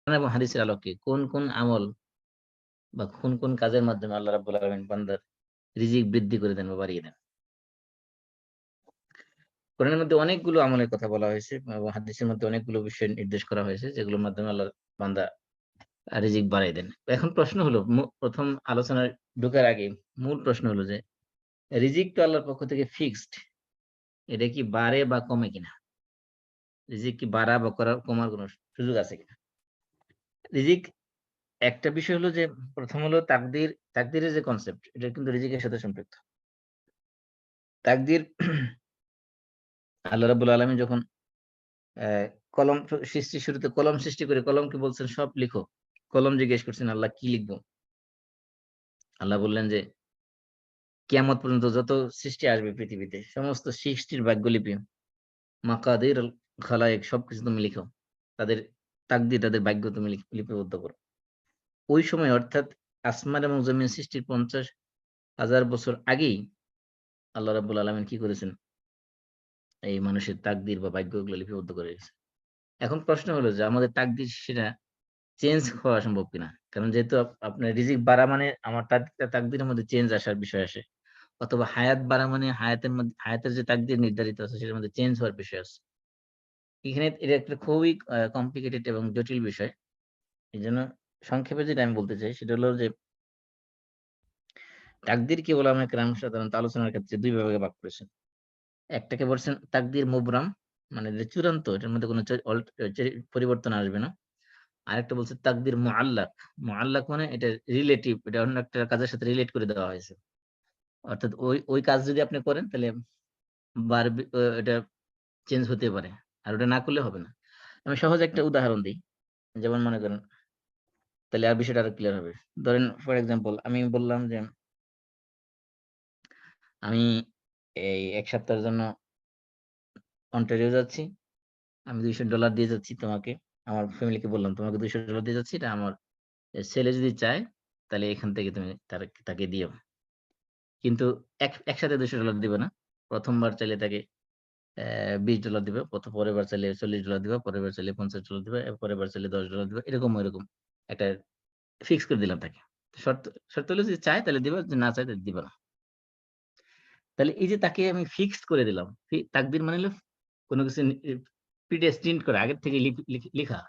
এবং হাদিসের আলোকে কোন কোন আমল বা কোন কোন কাজের মাধ্যমে আল্লাহ রাব্বুল আলামিন বান্দার রিজিক বৃদ্ধি করে দেন বা বাড়িয়ে দেন? কোরআনের মধ্যে অনেকগুলো আমলের কথা বলা হয়েছে এবং হাদিসের মধ্যে অনেকগুলো বিষয় নির্দেশ করা হয়েছে যেগুলোর মাধ্যমে আল্লাহ বান্দা রিজিক বাড়াই দেন। এখন প্রশ্ন হলো, প্রথম আলোচনায় ঢোকার আগে মূল প্রশ্ন হলো যে রিজিক তো আল্লাহর পক্ষ থেকে ফিক্সড, এটা কি বাড়ে বা কমে কিনা? রিজিক কি বাড়া বা কমার কোনো সুযোগ আছে কিনা? রিজিক একটা বিষয় হলো যে, প্রথম হলো তাকদীরের যে কনসেপ্ট, এটা কিন্তু রিজিকের সাথে সম্পৃক্ত। তাকদীর আল্লাহ রাব্বুল আলামিন যখন কলম সৃষ্টির শুরুতে কলম সৃষ্টি করে কলমকে বলছেন সব লিখো। কলম জিজ্ঞেস করছেন আল্লাহ কি লিখবো? আল্লাহ বললেন যে কিয়ামত পর্যন্ত যত সৃষ্টি আসবে পৃথিবীতে সমস্ত সৃষ্টির ভাগ্যলিপি মাকাদির খালায়েক সবকিছু তুমি লিখো। তাদের তাকদীর, তাদের ভাগ্য তুমি লিপিবদ্ধ করো। ওই সময় অর্থাৎ আসমান এবং জমিন সৃষ্টির 50,000 বছর আগেই আল্লাহ রাব্বুল আলামিন কি করেছেন? এই মানুষের তাকদীর বা ভাগ্যগুলো লিপিবদ্ধ করে রেখেছেন। এখন প্রশ্ন হলো যে আমাদের তাকদীর সেটা চেঞ্জ হওয়া সম্ভব কিনা? কারণ যেহেতু আপনার রিজিক বাড়া মানে আমার তাকদীরের মধ্যে চেঞ্জ আসার বিষয় আসে। অথবা হায়াত বাড়া মানে হায়াতের যে তাকদীর নির্ধারিত আছে সেটার মধ্যে চেঞ্জ হওয়ার বিষয় আছে। এখানে এটা একটা খুবই কমপ্লিকেটেড এবং জটিল বিষয়। এজন্য সংক্ষেপে যেটা আমি বলতে চাই সেটা হলো যে তাকদীরকে উলামায়ে কেরাম সাধারণত আলোচনার ক্ষেত্রে ২ ভাগে ভাগ করেছেন। একটাকে বলছেন তাকদীর মুবরাম, মানে যে চূড়ান্ত, এটার মধ্যে কোনো পরিবর্তন আসবে না। আরেকটা বলছে তাকদীর মুআল্লাক। মুআল্লাক মানে এটা রিলেটিভ, এটা অন্য একটা কাজের সাথে রিলেট করে দেওয়া হয়েছে। অর্থাৎ ওই কাজ যদি আপনি করেন তাহলে বাড়বে, এটা চেঞ্জ হতে পারে। আর ওটা না করলে হবে না। আমি সহজ একটা উদাহরণ দেই। যেমন মনে করেন, তাহলে আর বিষয়টা আরো ক্লিয়ার হবে। ধরেন ফর এক্সাম্পল আমি বললাম যে আমি এই ১ সপ্তাহের জন্য অন্টারিও যাচ্ছি। আমি $200 দিয়ে যাচ্ছি তোমাকে। আমার ফ্যামিলিকে বললাম, "তোমাকে $200 দিয়ে যাচ্ছি। এটা আমার ছেলে যদি চায় তাহলে এখান থেকে তুমি তাকে দিও।" কিন্তু একসাথে $200 দিবে না। ১ম বার চাইলে তাকে $20 দিবে। পরের বার চাইলে $40 দিবা, পরের বার চাইলে $50 দিবা, এর পরের বার চাইলে $10 দিবা। এরকম একটা ফিক্স করে দিলাম তাকে। শর্ত শর্ত হলো যদি চায় তাহলে দিবা, যদি না চায় তাহলে দিবা না। তাহলে এই যে তাকে আমি ফিক্সড করে দিলাম। তাকদীর মানে হলো কোন কিছু প্রিডেস্টিনড করা, আগের থেকে লিখা,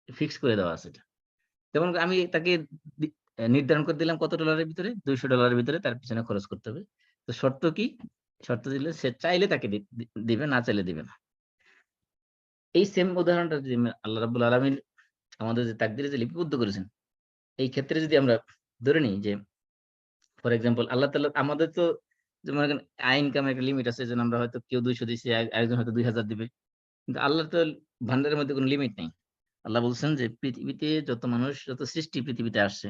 ফিক্স করে দেওয়া আছে এটা। যেমন আমি তাকে দি নির্ধারণ করে দিলাম কত ডলারের ভিতরে? $200 এর ভিতরে তার পিছনে খরচ করতে হবে। তো শর্ত কি? শর্ত দিলে সে চাইলে তাকে দিবে, না চাইলে দিবে না। এই সেম উদাহরণটা যদি আল্লাহ রাব্বুল আলামিন আমাদের যে তাকদীরে যে লিপিবদ্ধ করেছেন, এই ক্ষেত্রে যদি আমরা ধরে নিই যে ফর এক্সাম্পল আল্লাহ তাআলা আমাদের তো, যে মনে করেন আয় ইনকাম একটা লিমিট আছে। যেজন্য আমরা হয়তো কেউ ২০০ দিছে, আরেকজন হয়তো ২০০০ দিবে। কিন্তু আল্লাহর তো ভান্ডারের মধ্যে কোনো লিমিট নাই। আল্লাহ বলছেন যে পৃথিবীতে যত মানুষ, যত সৃষ্টি পৃথিবীতে আসছে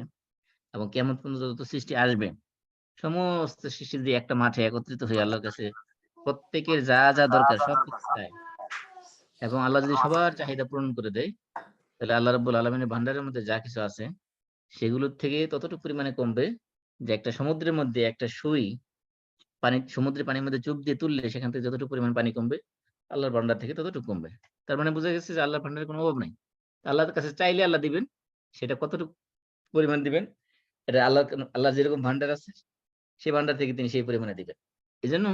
এবং কিয়ামত পর্যন্ত যত সৃষ্টি আসবে, সমস্ত সৃষ্টি যদি একটা মাঠে একত্রিত হয়ে আল্লাহর কাছে প্রত্যেকের যা, যা দরকার সবকিছু চায় এবং আল্লাহ যদি সবার চাহিদা পূরণ করে দেয়, তাহলে আল্লাহ রাব্বুল আলামিনের ভান্ডারের মধ্যে যা কিছু আছে সেগুলোর থেকে ততটুকু পরিমাণে কমবে যে একটা সমুদ্রের মধ্যে একটা সুই সমুদ্রের পানির মধ্যে চোখ দিয়ে তুললে সেখান থেকে যতটুকু পরিমাণ পানি কমবে, আল্লাহর ভান্ডার থেকে ততটুকু কমবে। তার মানে বোঝা গেছে যে আল্লাহর ভান্ডারে কোনো অভাব নাই। আল্লাহর কাছে চাইলে আল্লাহ দিবেন। সেটা কতটুকু পরিমাণ দিবেন, এটা আল্লাহর যেরকম ভান্ডার আছে সেই ভান্ডার থেকে তিনি সেই পরিমাণে দিবেন। এজন্য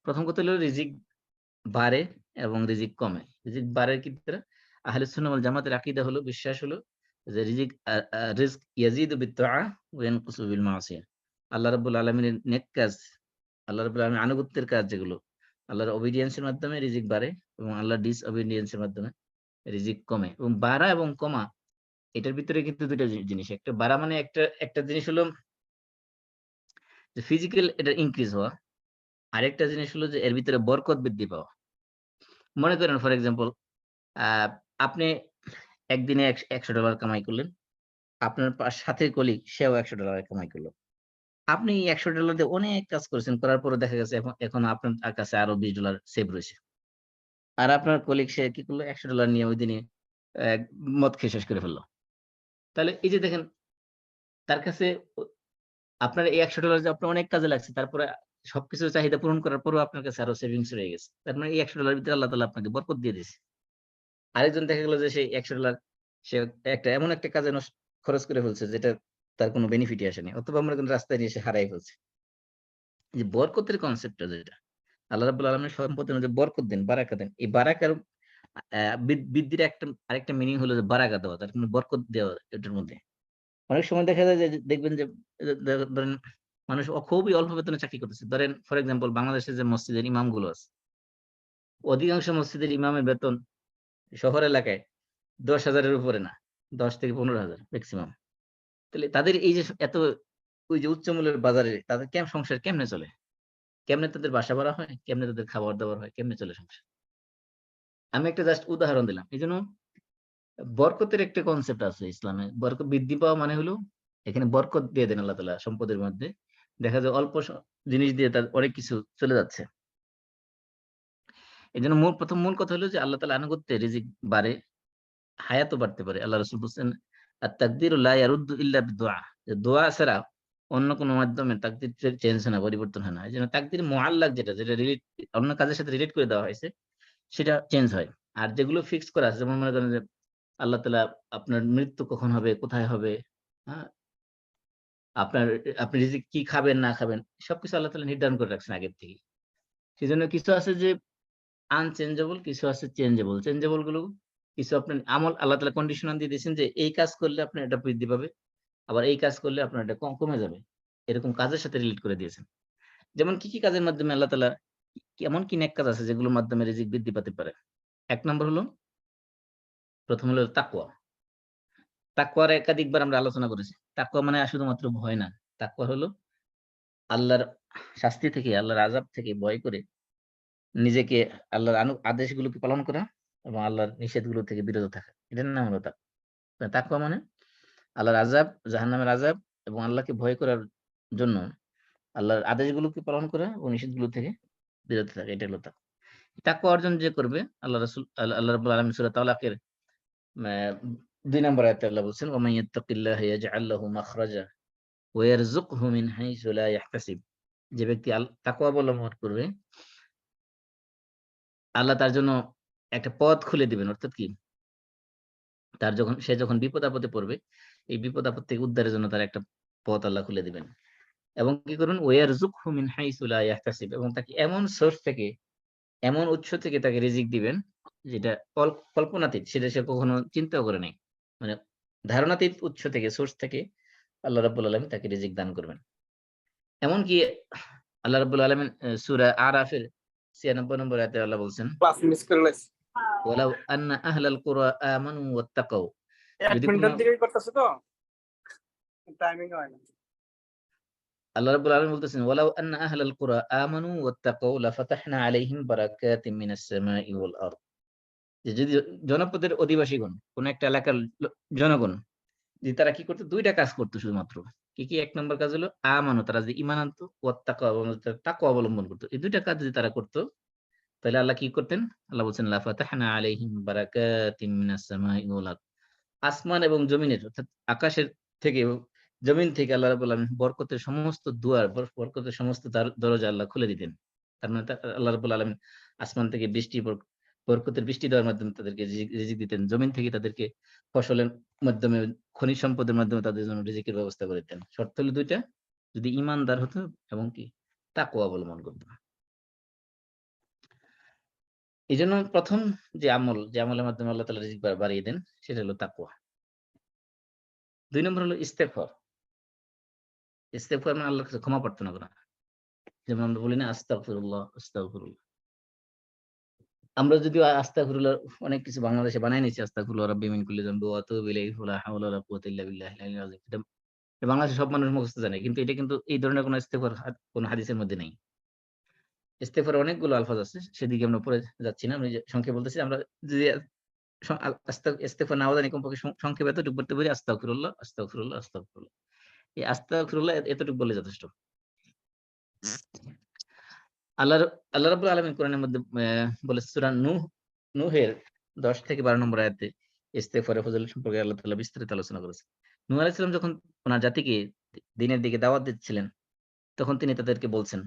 ১ম কথা হলো রিজিক বাড়ে এবং রিজিক কমে। রিজিক বাড়ে কি দ্বারা? আহলে সুন্নাহ ওয়াল জামাতের আকীদা হলো, বিশ্বাস হলো যে রিজক ইয়াজিদু বিত-তাআ ওয়া ইয়ানকুসু বিল মাসিয়াহ। আল্লাহ রাব্বুল আলামিনের নেক কাজ, আল্লাহ রাব্বুল আলামিনের আনুগত্যের কাজ যেগুলো, আল্লাহর ওবিডিয়েন্স এর মাধ্যমে রিজিক বাড়ে এবং আল্লাহর ডিসওবিডিয়েন্স এর মাধ্যমে রিজিক কমে। এবং বাড়া এবং কমা এটার ভিতরে কিন্তু ২ টা জিনিস। একটা বাড়া মানে একটা জিনিস হলো যে ফিজিক্যাল এটা ইনক্রিজ হওয়া। আরেকটা জিনিস হলো যে এর ভিতরে বরকত বৃদ্ধি পাওয়া। মনে করেন ফর এক্সাম্পল আ আপনি একদিনে $১০০ কামাই করলেন। আপনার সাথে কলিগ সেও $১০০ কামাই করল। আপনি এই $১০০ দিয়ে অনেক কাজ করেছেন। করার পরে দেখা গেছে এখন আপনার কাছে আরো $20 সেভ রয়েছে। আর আপনার কলিগ সে কি করলো? $১০০ নিয়ে ওইদিনে অ্যা মদ খেয়ে শেষ করে ফেলল। তাহলে এই যে দেখেন, তার কাছে আপনার এই $১০০ যে আপনার অনেক কাজে লাগছে। তারপরে সবকিছুর চাহিদা পূরণ করার পরেও আপনার কাছে আরো সেভিংস রয়ে গেছে। তার মানে এই $১০০ ভিতরে আল্লাহ তাআলা আপনাকে বরকত দিয়ে দিছে। আরেকজন দেখা গেল যে সেই $১০০ সে এমন একটা কাজে খরচ করে ফেলছে যেটা তার কোনো বেনিফিটই আসেনি, অথবা আমরা কিন্তু রাস্তায় নিয়ে এসে হারাই ফেলছি। যে বরকতের কনসেপ্টটা যেটা আল্লাহ রাব্বুল আলামিন সম্পদের মধ্যে বরকত দেন, বারাকা দেন। এই বারাকার বৃদ্ধির আরেকটা মিনিং হলো যে বারাকা দেওয়া, তার মানে বরকত দেওয়া এটার মধ্যে। অনেক সময় দেখা যায় যে দেখবেন যে ধরেন মানুষ খুবই অল্প বেতনে চাকরি করতেছে। ধরেন ফর এক্সাম্পল বাংলাদেশের যে মসজিদের ইমামগুলো আছে, অধিকাংশ মসজিদের ইমামের বেতন শহর এলাকায় ১০,০০০ এর উপরে না। ১০ থেকে ১৫,০০০ মেক্সিমাম। তাহলে তাদের এই যে ওই যে উচ্চ মূল্যের বাজারে তাদের সংসার কেমনে চলে? কেমনে তাদের বাসা ভাড়া হয়? কেমনে তাদের খাবার-দাবার হয়? কেমনে চলে সংসার? আমি একটা জাস্ট উদাহরণ দিলাম। এজন্য বরকতের একটা কনসেপ্ট আছে ইসলামে। বরকত বৃদ্ধি পাওয়া মানে হলো এখানে বরকত দিয়ে দেন আল্লাহ তাআলা সম্পদের মধ্যে। দেখা যায় অল্প জিনিস দিয়ে তার অনেক কিছু চলে যাচ্ছে। এজন্য মূল কথা হলো যে আল্লাহ তাআলা আনুগত্যে রিজিক বাড়ে, হায়াতও বাড়তে পারে। আল্লাহ রাসূল বলছেন, "আত-তাকদীরু লা ইয়ারুদ্দু ইল্লা বিদ-দুআ।" যে দোয়া ছাড়া অন্য কোন মাধ্যমে তাকদীর চেঞ্জ হয় না, পরিবর্তন হয় না। এজন্য তাকদীর মুআল্লাক যেটা অন্য কাজের সাথে রিলেট করে দেওয়া হয়েছে, সেটা চেঞ্জ হয়। আর যেগুলো ফিক্স করা আছে, যেমন মনে করেন যে আল্লাহ তাআলা আপনার মৃত্যু কখন হবে, কোথায় হবে, হ্যাঁ? আপনার আপনি রিজিক কি খাবেন না খাবেন, সবকিছু আল্লাহ তাআলা নির্ধারণ করে রাখছেন আগের থেকেই। সেজন্য কিছু আছে যে আনচেঞ্জেবল, কিছু আছে চেঞ্জেবল। চেঞ্জেবল গুলো কিছু আপনার আমল আল্লাহ তাআলা কন্ডিশনাল দিয়ে দিয়েছেন যে এই কাজ করলে আপনার এটা বৃদ্ধি পাবে। আবার এই কাজ করলে আপনার এটা কমে যাবে। এরকম কাজের সাথে রিলেট করে দিয়েছেন। যেমন কি কাজের মাধ্যমে আল্লাহ তাআলা এমন কি নেক কাজ আছে যেগুলোর মাধ্যমে রিজিক বৃদ্ধি পেতে পারে? ১ নাম্বার হলো, ১ম হলো তাকওয়া। তাকওয়ার একাধিকবার আমরা আলোচনা করেছি। তাকওয়া মানে শুধুমাত্র ভয় না। তাকওয়া হলো আল্লাহর শাস্তি থেকে, আল্লাহর আযাব থেকে ভয় করে নিজেকে আল্লাহর আদেশগুলোকে পালন করা এবং আল্লাহর নিষেধগুলো থেকে বিরত থাকা। এটার নাম হলো তাকওয়া। তাকওয়া মানে আল্লাহর আযাব, জাহান্নামের আযাব এবং আল্লাহকে ভয় করার জন্য আল্লাহর আদেশগুলোকে পালন করা ও নিষেধগুলো থেকে বিরত থাকা। এটা হলো তাকওয়া। তাকওয়া অর্জন যে করবে আল্লাহ রাব্বুল আলামিন সূরা তালাকের আ ২ নম্বর আয়াতে আল্লাহ বলছেন, "ওয়া মান ইয়াত্তাকিল্লাহা ইয়াজআল লাহু মাখরাজা ওয়া ইয়ারযুকহু মিন হাইসু লা ইয়াহতাসিব।" যে ব্যক্তি তাকওয়া অবলম্বন করবে, আল্লাহ তার জন্য একটা পথ খুলে দিবেন। অর্থাৎ কি? সে যখন বিপদ-আপদে পড়বে, এই বিপদ-আপদ থেকে উদ্ধারের জন্য তার একটা পথ আল্লাহ খুলে দিবেন। এবং কি করবেন? ওয়ারযুকহু মিন হাইসু লা ইয়াহতাসিব, এবং তাকে এমন সোর্স থেকে, এমন উৎস থেকে তাকে রিজিক দিবেন যেটা কল্পনাতীত, সেটা সে কখনো চিন্তাও করে নাই। মানে ধারণাতীত উৎস থেকে, সোর্স থেকে আল্লাহ রাব্বুল আলামিন তাকে রিজিক দান করবেন। এমনকি আল্লাহ রাব্বুল আলামিন সূরা আরাফের ৯৬ নম্বর আয়াতে আল্লাহ বলছেন, ক্লাস মিস করে লাইছি। ওয়ালাউ আন্না আহলাল কুরা আমানু ওয়াত্তাকাউ। ১ যদি কোন মিনিটের দিকেই করতেছে তো টাইমিং হয় না। আল্লাহ রাব্বুল আলামিন বলতেছেন, ওয়ালাউ আন্না আহলাল কুরা আমানু ওয়াত্তাকাউ লাফাতাহনা আলাইহিম বারাকাতিম মিনাস সামাই ওয়াল আরদ। যে যদি জনপদের অধিবাসীগণ, কোন একটা এলাকার জনগণ যে তারা কি করতো? ২ টা কাজ করতো শুধুমাত্র। কি? ১ নম্বর কাজ হলো আমানু, তারা যে ঈমান আনতো, ওয়াত্তাকাও এবং তাকওয়া অবলম্বন করত। এই ২ টা কাজ যদি তারা করত, তাহলে আল্লাহ কি করতেন? আল্লাহ বলছেন, লাফাতাহনা আলাইহিম বারাকাতিম মিনাস সামাই ওয়াল আরদ। আসমান এবং জমিনের, অর্থাৎ আকাশের থেকে এবং জমিন থেকে আল্লাহ রাব্বুল আলামিন বরকতের সমস্ত দুয়ার, বরকতের সমস্ত দরজা আল্লাহ খুলে দিতেন। তার মানে আল্লাহ রাব্বুল আলামিন আসমান থেকে বরকতের বৃষ্টি দেওয়ার মাধ্যমে তাদেরকে রিজিক দিতেন। জমিন থেকে তাদেরকে ফসলের মাধ্যমে, খনিজ সম্পদের মাধ্যমে তাদের জন্য রিজিকের ব্যবস্থা করে দিতেন। শর্ত হলো ২ টা, যদি ঈমানদার হতো এবং কি তাকওয়া অবলম্বন করত। এজন্য ১ম যে আমলের মাধ্যমে আল্লাহ তাআলা রিজিক বাড়িয়ে দেন, সেটা হলো তাকওয়া। ২ নম্বর হলো ইস্তেগফার। ইস্তেগফার মানে আল্লাহর কাছে ক্ষমা প্রার্থনা করা। যেমন আমরা বলি না, আস্তাগফিরুল্লাহ, আস্তাগফিরুল্লাহ। আমরা যদিও আস্তাগফিরুল্লাহ অনেক কিছু বাংলাদেশে বানায় নিয়েছি, আস্তাগফিরুল্লাহ রাব্বি মিন কুল্লি যামবি ওয়া আতুবু ইলাইহি ওয়া লা হাওলা ওয়া লা কুওয়াতা ইল্লা বিল্লাহিল আলিয়্যিল আযীম। এটা বাংলাদেশের সব মানুষ মুখস্থ জানে। কিন্তু এটা কিন্তু এই ধরনের কোন ইস্তেগফার কোন হাদিসের মধ্যে নেই। ইস্তেগফারের অনেকগুলো আলফাজ আছে। সেদিকে আমরা পরে যাচ্ছি না। আমি যে সংক্ষেপে বলতেছি, আমরা যদি স আ আস্তা ইস্তেগফার নাও জানি, কমপক্ষে সংক্ষেপে এতটুকু পড়তে পারি, আস্তাগফিরুল্লাহ, আস্তাগফিরুল্লাহ, আস্তাগফিরুল্লাহ। এই আস্তাগফিরুল্লাহ এতটুকু বললে যথেষ্ট। আল্লাহর আল্লাহ রাব্বুল আলামিন কোরআনের মধ্যে বলেছে, সূরা নূহের ১০ থেকে ১২ নম্বর আয়াতে ইস্তেগফারের ফজিলত সম্পর্কে আল্লাহ তাআলা বিস্তারিত আলোচনা করেছেন। নূহ আলাইহিস সালাম যখন ওনার জাতিকে দ্বীনের দিকে দাওয়াত দিচ্ছিলেন, তখন তিনি তাদেরকে বলছেন,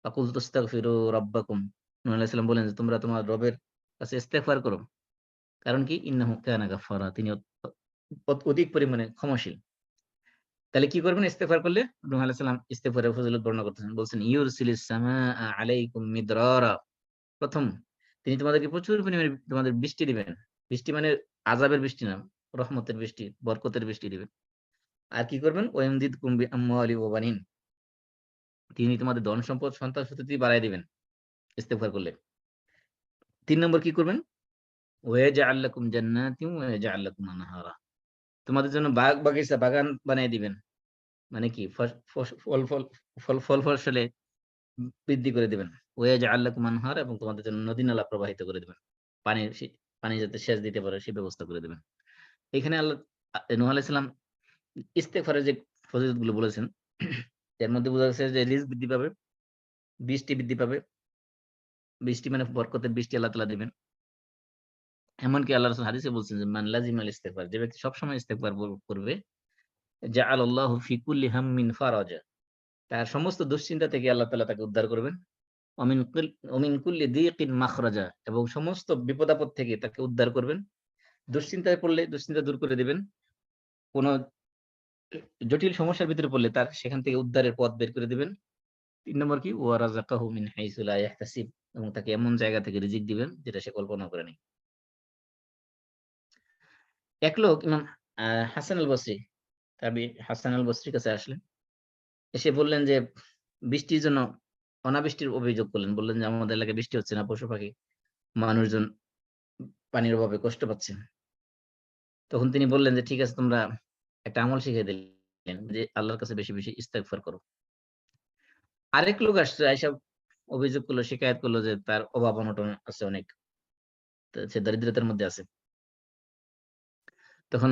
ফাকুল তাস্তাগফিরু রাব্বাকুম। নূহ আলাইহিস সালাম বললেন যে তোমরা তোমার রবের কাছে ইস্তেগফার করো। কারণ কি? ইন্নাহু কানা গাফফারা। তিনি অধিক পরিমাণে ক্ষমাশীল। তাহলে কি করবেন ইস্তেগফার করলে? নূহ আলাইহিস সালাম ইস্তেগফারের ফজিলত বর্ণনা করতেছেন। বলছেন, ইউরসিলিস সামাআ আলাইকুম মিদরারা। ১ম তিনি তোমাদেরকে প্রচুর পরিমাণে তোমাদের বৃষ্টি দিবেন। বৃষ্টি মানে আযাবের বৃষ্টি না, রহমতের বৃষ্টি, বরকতের বৃষ্টি দিবেন। আর কি করবেন? ওয়ায়ুমদিদকুম বিআমওয়ালি ওয়া বানিন। তিনি তোমাদের ধন সম্পদ, সন্তান-সন্ততি বাড়ায় দিবেন ইস্তেগফার করলে। ৩ নম্বর কি করবেন? ওয়ায়াজআল লাকুম জান্নাতিন ওয়া ইয়াজআল লাকুম আনহারা। তোমাদের জন্য বাগিচা, বাগান বানায় দিবেন। মানে কি? ফস ফস ফল ফল ফল ফসলে বৃদ্ধি করে দিবেন। ওয়ায়াজআল লাকুম আনহারা এবং তোমাদের জন্য নদী-নালা প্রবাহিত করে দিবেন। পানির পানি যাতে সেচ দিতে পারে সেই ব্যবস্থা করে দিবেন। এখানে আল্লাহ নূহ আলাইহিস সালাম ইস্তেগফারের যে ফজিলতগুলো বলেছেন, এর মধ্যে বোঝা যাচ্ছে যে রিজক বৃদ্ধি পাবে, বৃষ্টি বৃদ্ধি পাবে। বৃষ্টি মানে বরকতের বৃষ্টি আল্লাহ তাআলা দিবেন। এমনকি আল্লাহ রাসূল হাদিসে বলছেন যে, মান লাজিমাল ইস্তিগফার, যে ব্যক্তি সবসময় ইস্তেগফার করবে, জাআলাল্লাহু ফি কুল্লি হাম্মিন ফারাজা, তার সমস্ত দুশ্চিন্তা থেকে আল্লাহ তাআলা তাকে উদ্ধার করবেন। অমিন কুল অমিন কুল্লি দিকিন মাখরাজা, এবং সমস্ত বিপদ-আপদ থেকে তাকে উদ্ধার করবেন। দুশ্চিন্তায় পড়লে দুশ্চিন্তা দূর করে দিবেন। কোন জটিল সমস্যার ভিতরে পড়লে তার সেখান থেকে উদ্ধারের পথ বের করে দিবেন। ৩ নম্বর কি? ওয়া রাযাকাহু মিন হাইসু লা ইয়াহতাসিব, এবং তাকে এমন জায়গা থেকে রিজিক দিবেন যেটা সে কল্পনা করে নাই। এক লোক ইমাম হাসান আল বসরি, হাসান আল বসরির কাছে আসলেন। এসে বললেন যে বৃষ্টির জন্য, অনাবৃষ্টির অভিযোগ করলেন। বললেন যে আমাদের এলাকায় বৃষ্টি হচ্ছে না, পশু-পাখি, মানুষজন পানির অভাবে কষ্ট পাচ্ছেন। তখন তিনি বললেন যে, ঠিক আছে, তোমরা একটা আমল শিখিয়ে দিলেন যে আল্লাহর কাছে বেশি, বেশি ইস্তেগফার করো। আরেক লোক আসছে, আইসা অভিযোগ করলো, শিকায়াত করলো যে তার অভাব-অনটন আছে অনেক। সে দারিদ্রতার মধ্যে আছে। তখন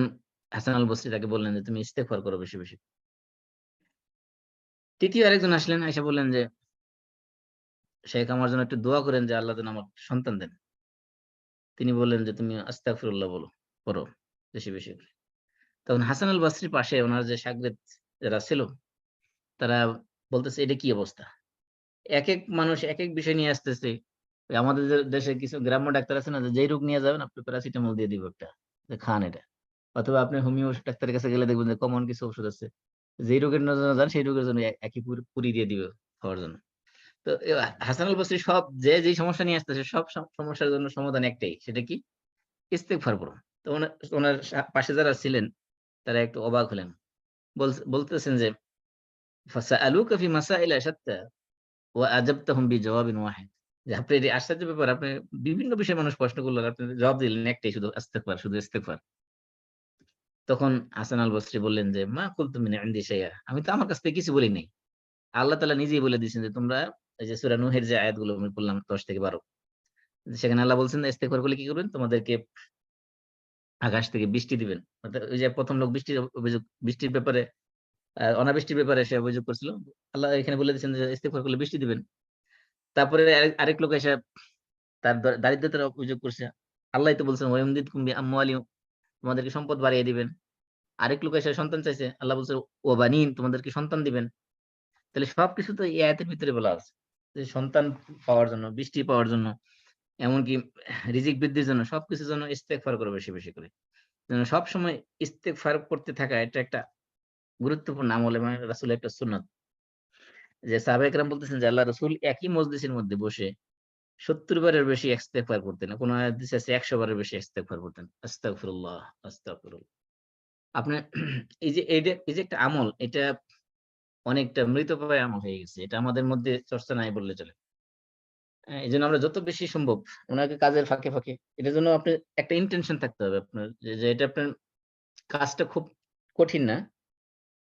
হাসান আল বসরি তাকে বললেন যে, তুমি ইস্তেগফার করো বেশি, বেশি। তৃতীয় আরেকজন আসলেন, আইসা বললেন যে, শেখ আমার জন্য একটু দোয়া করেন যে আল্লাহ যেন আমার সন্তান দেন। তিনি বললেন যে, তুমি আস্তাগফিরুল্লাহ পড়ো বেশি, বেশি করে। তখন হাসান আল বসরির পাশে উনার যে শাগরেদ যারা ছিল, তারা বলতেছে, এটা কি অবস্থা? একেক মানুষ একেক বিষয় নিয়ে আসতেছে। ওই আমাদের যে দেশে কিছু গ্রাম্য ডাক্তার আছে না, যে যেই রোগ নিয়ে যাবেন আপনি প্যারাসিটামল দিয়ে দিব একটা, যে খান এটা। অথবা আপনি হোমিও ডাক্তারের কাছে গেলে দেখবেন যে কমন কিছু ওষুধ আছে। যেই রোগের জন্য যান সেই রোগের জন্য একই পুরি দিয়ে দিবে খাওয়ার জন্য। তো হাসান আল বসরি সব যেই সমস্যা নিয়ে আসতেছে সব সমস্যার জন্য সমাধান একটাই। সেটা কি? ইস্তেগফার করুন। তো ওনার পাশে যারা ছিলেন তারা একটু অবাক হলেন। বলতেছেন যে, ফাসাআলুকা ফি মাসাইলা শাত্তা ওয়া আজাবতাহুম বিজাওয়াবিন ওয়াহিদ। যে আপনি, এটি আশ্চর্য ব্যাপার, আপনি বিভিন্ন বিষয়ে মানুষ প্রশ্ন করলো, আর আপনি জবাব দিলেন একটাই, শুধু ইস্তেগফার, শুধু ইস্তেগফার। তখন হাসান আল বসরি বললেন যে, মা কুলতু মিন ইনদি শাইআ, আমি তো আমার কাছ থেকে কিছু বলি নাই। আল্লাহ তাআলা নিজেই বলে দিয়েছেন যে তোমরা, এই যে সূরা নূহের যে আয়াতগুলো আমি বললাম ১০ থেকে ১২, সেখানে আল্লাহ বলছেন যে ইস্তেগফার করলে কি করবেন? তোমাদেরকে আকাশ থেকে বৃষ্টি দিবেন। অর্থাৎ ওই যে ১ম লোক বৃষ্টির অভিযোগ, বৃষ্টির ব্যাপারে, অনাবৃষ্টির ব্যাপারে সে অভিযোগ করছিল। আল্লাহ এখানে বলে দিয়েছেন যে ইস্তেগফার করলে বৃষ্টি দিবেন। তারপরে আরেক লোক এসে তার দারিদ্রতার অভিযোগ করছে। আল্লাহই তো বলছেন, ওয়ায়ুমদিদকুম বিআমওয়ালিন, তোমাদেরকে সম্পদ বাড়িয়ে দিবেন। আরেক লোক এসে সন্তান চাইছে। আল্লাহ বলছে, ওয়া বানিন, তোমাদেরকে সন্তান দিবেন। তাহলে সবকিছু তো এই আয়াতের ভিতরে বলা আছে। যে সন্তান পাওয়ার জন্য, বৃষ্টি পাওয়ার জন্য, এমনকি রিজিক বৃদ্ধির জন্য, সবকিছুর জন্য ইস্তেগফার করো বেশি, বেশি করে। যেন সবসময় ইস্তেগফার করতে থাকা, এটা একটা গুরুত্বপূর্ণ আমল এবং রাসূলের একটা সুন্নাত। যে সাহাবায়ে কেরাম বলতেছেন যে আল্লাহ রাসূল একই মজলিসের মধ্যে বসে ৭০ বারের বেশি ইস্তেগফার করতেন। কোন হাদিসে আছে ১০০ বারের বেশি ইস্তেগফার করতেন। আস্তাগফিরুল্লাহ, আস্তাগফিরুল্লাহ। আপনার এই যে একটা আমল, এটা অনেকটা মৃতপ্রায় আমল হয়ে গেছে। এটা আমাদের মধ্যে চর্চা নাই বললে চলে। এজন্য আমরা যত বেশি সম্ভব উনাকে কাজের ফাঁকে, ফাঁকে এটার জন্য আপনি একটা ইনটেনশন থাকতে হবে আপনার, যে এটা আপনার কাজটা খুব কঠিন না।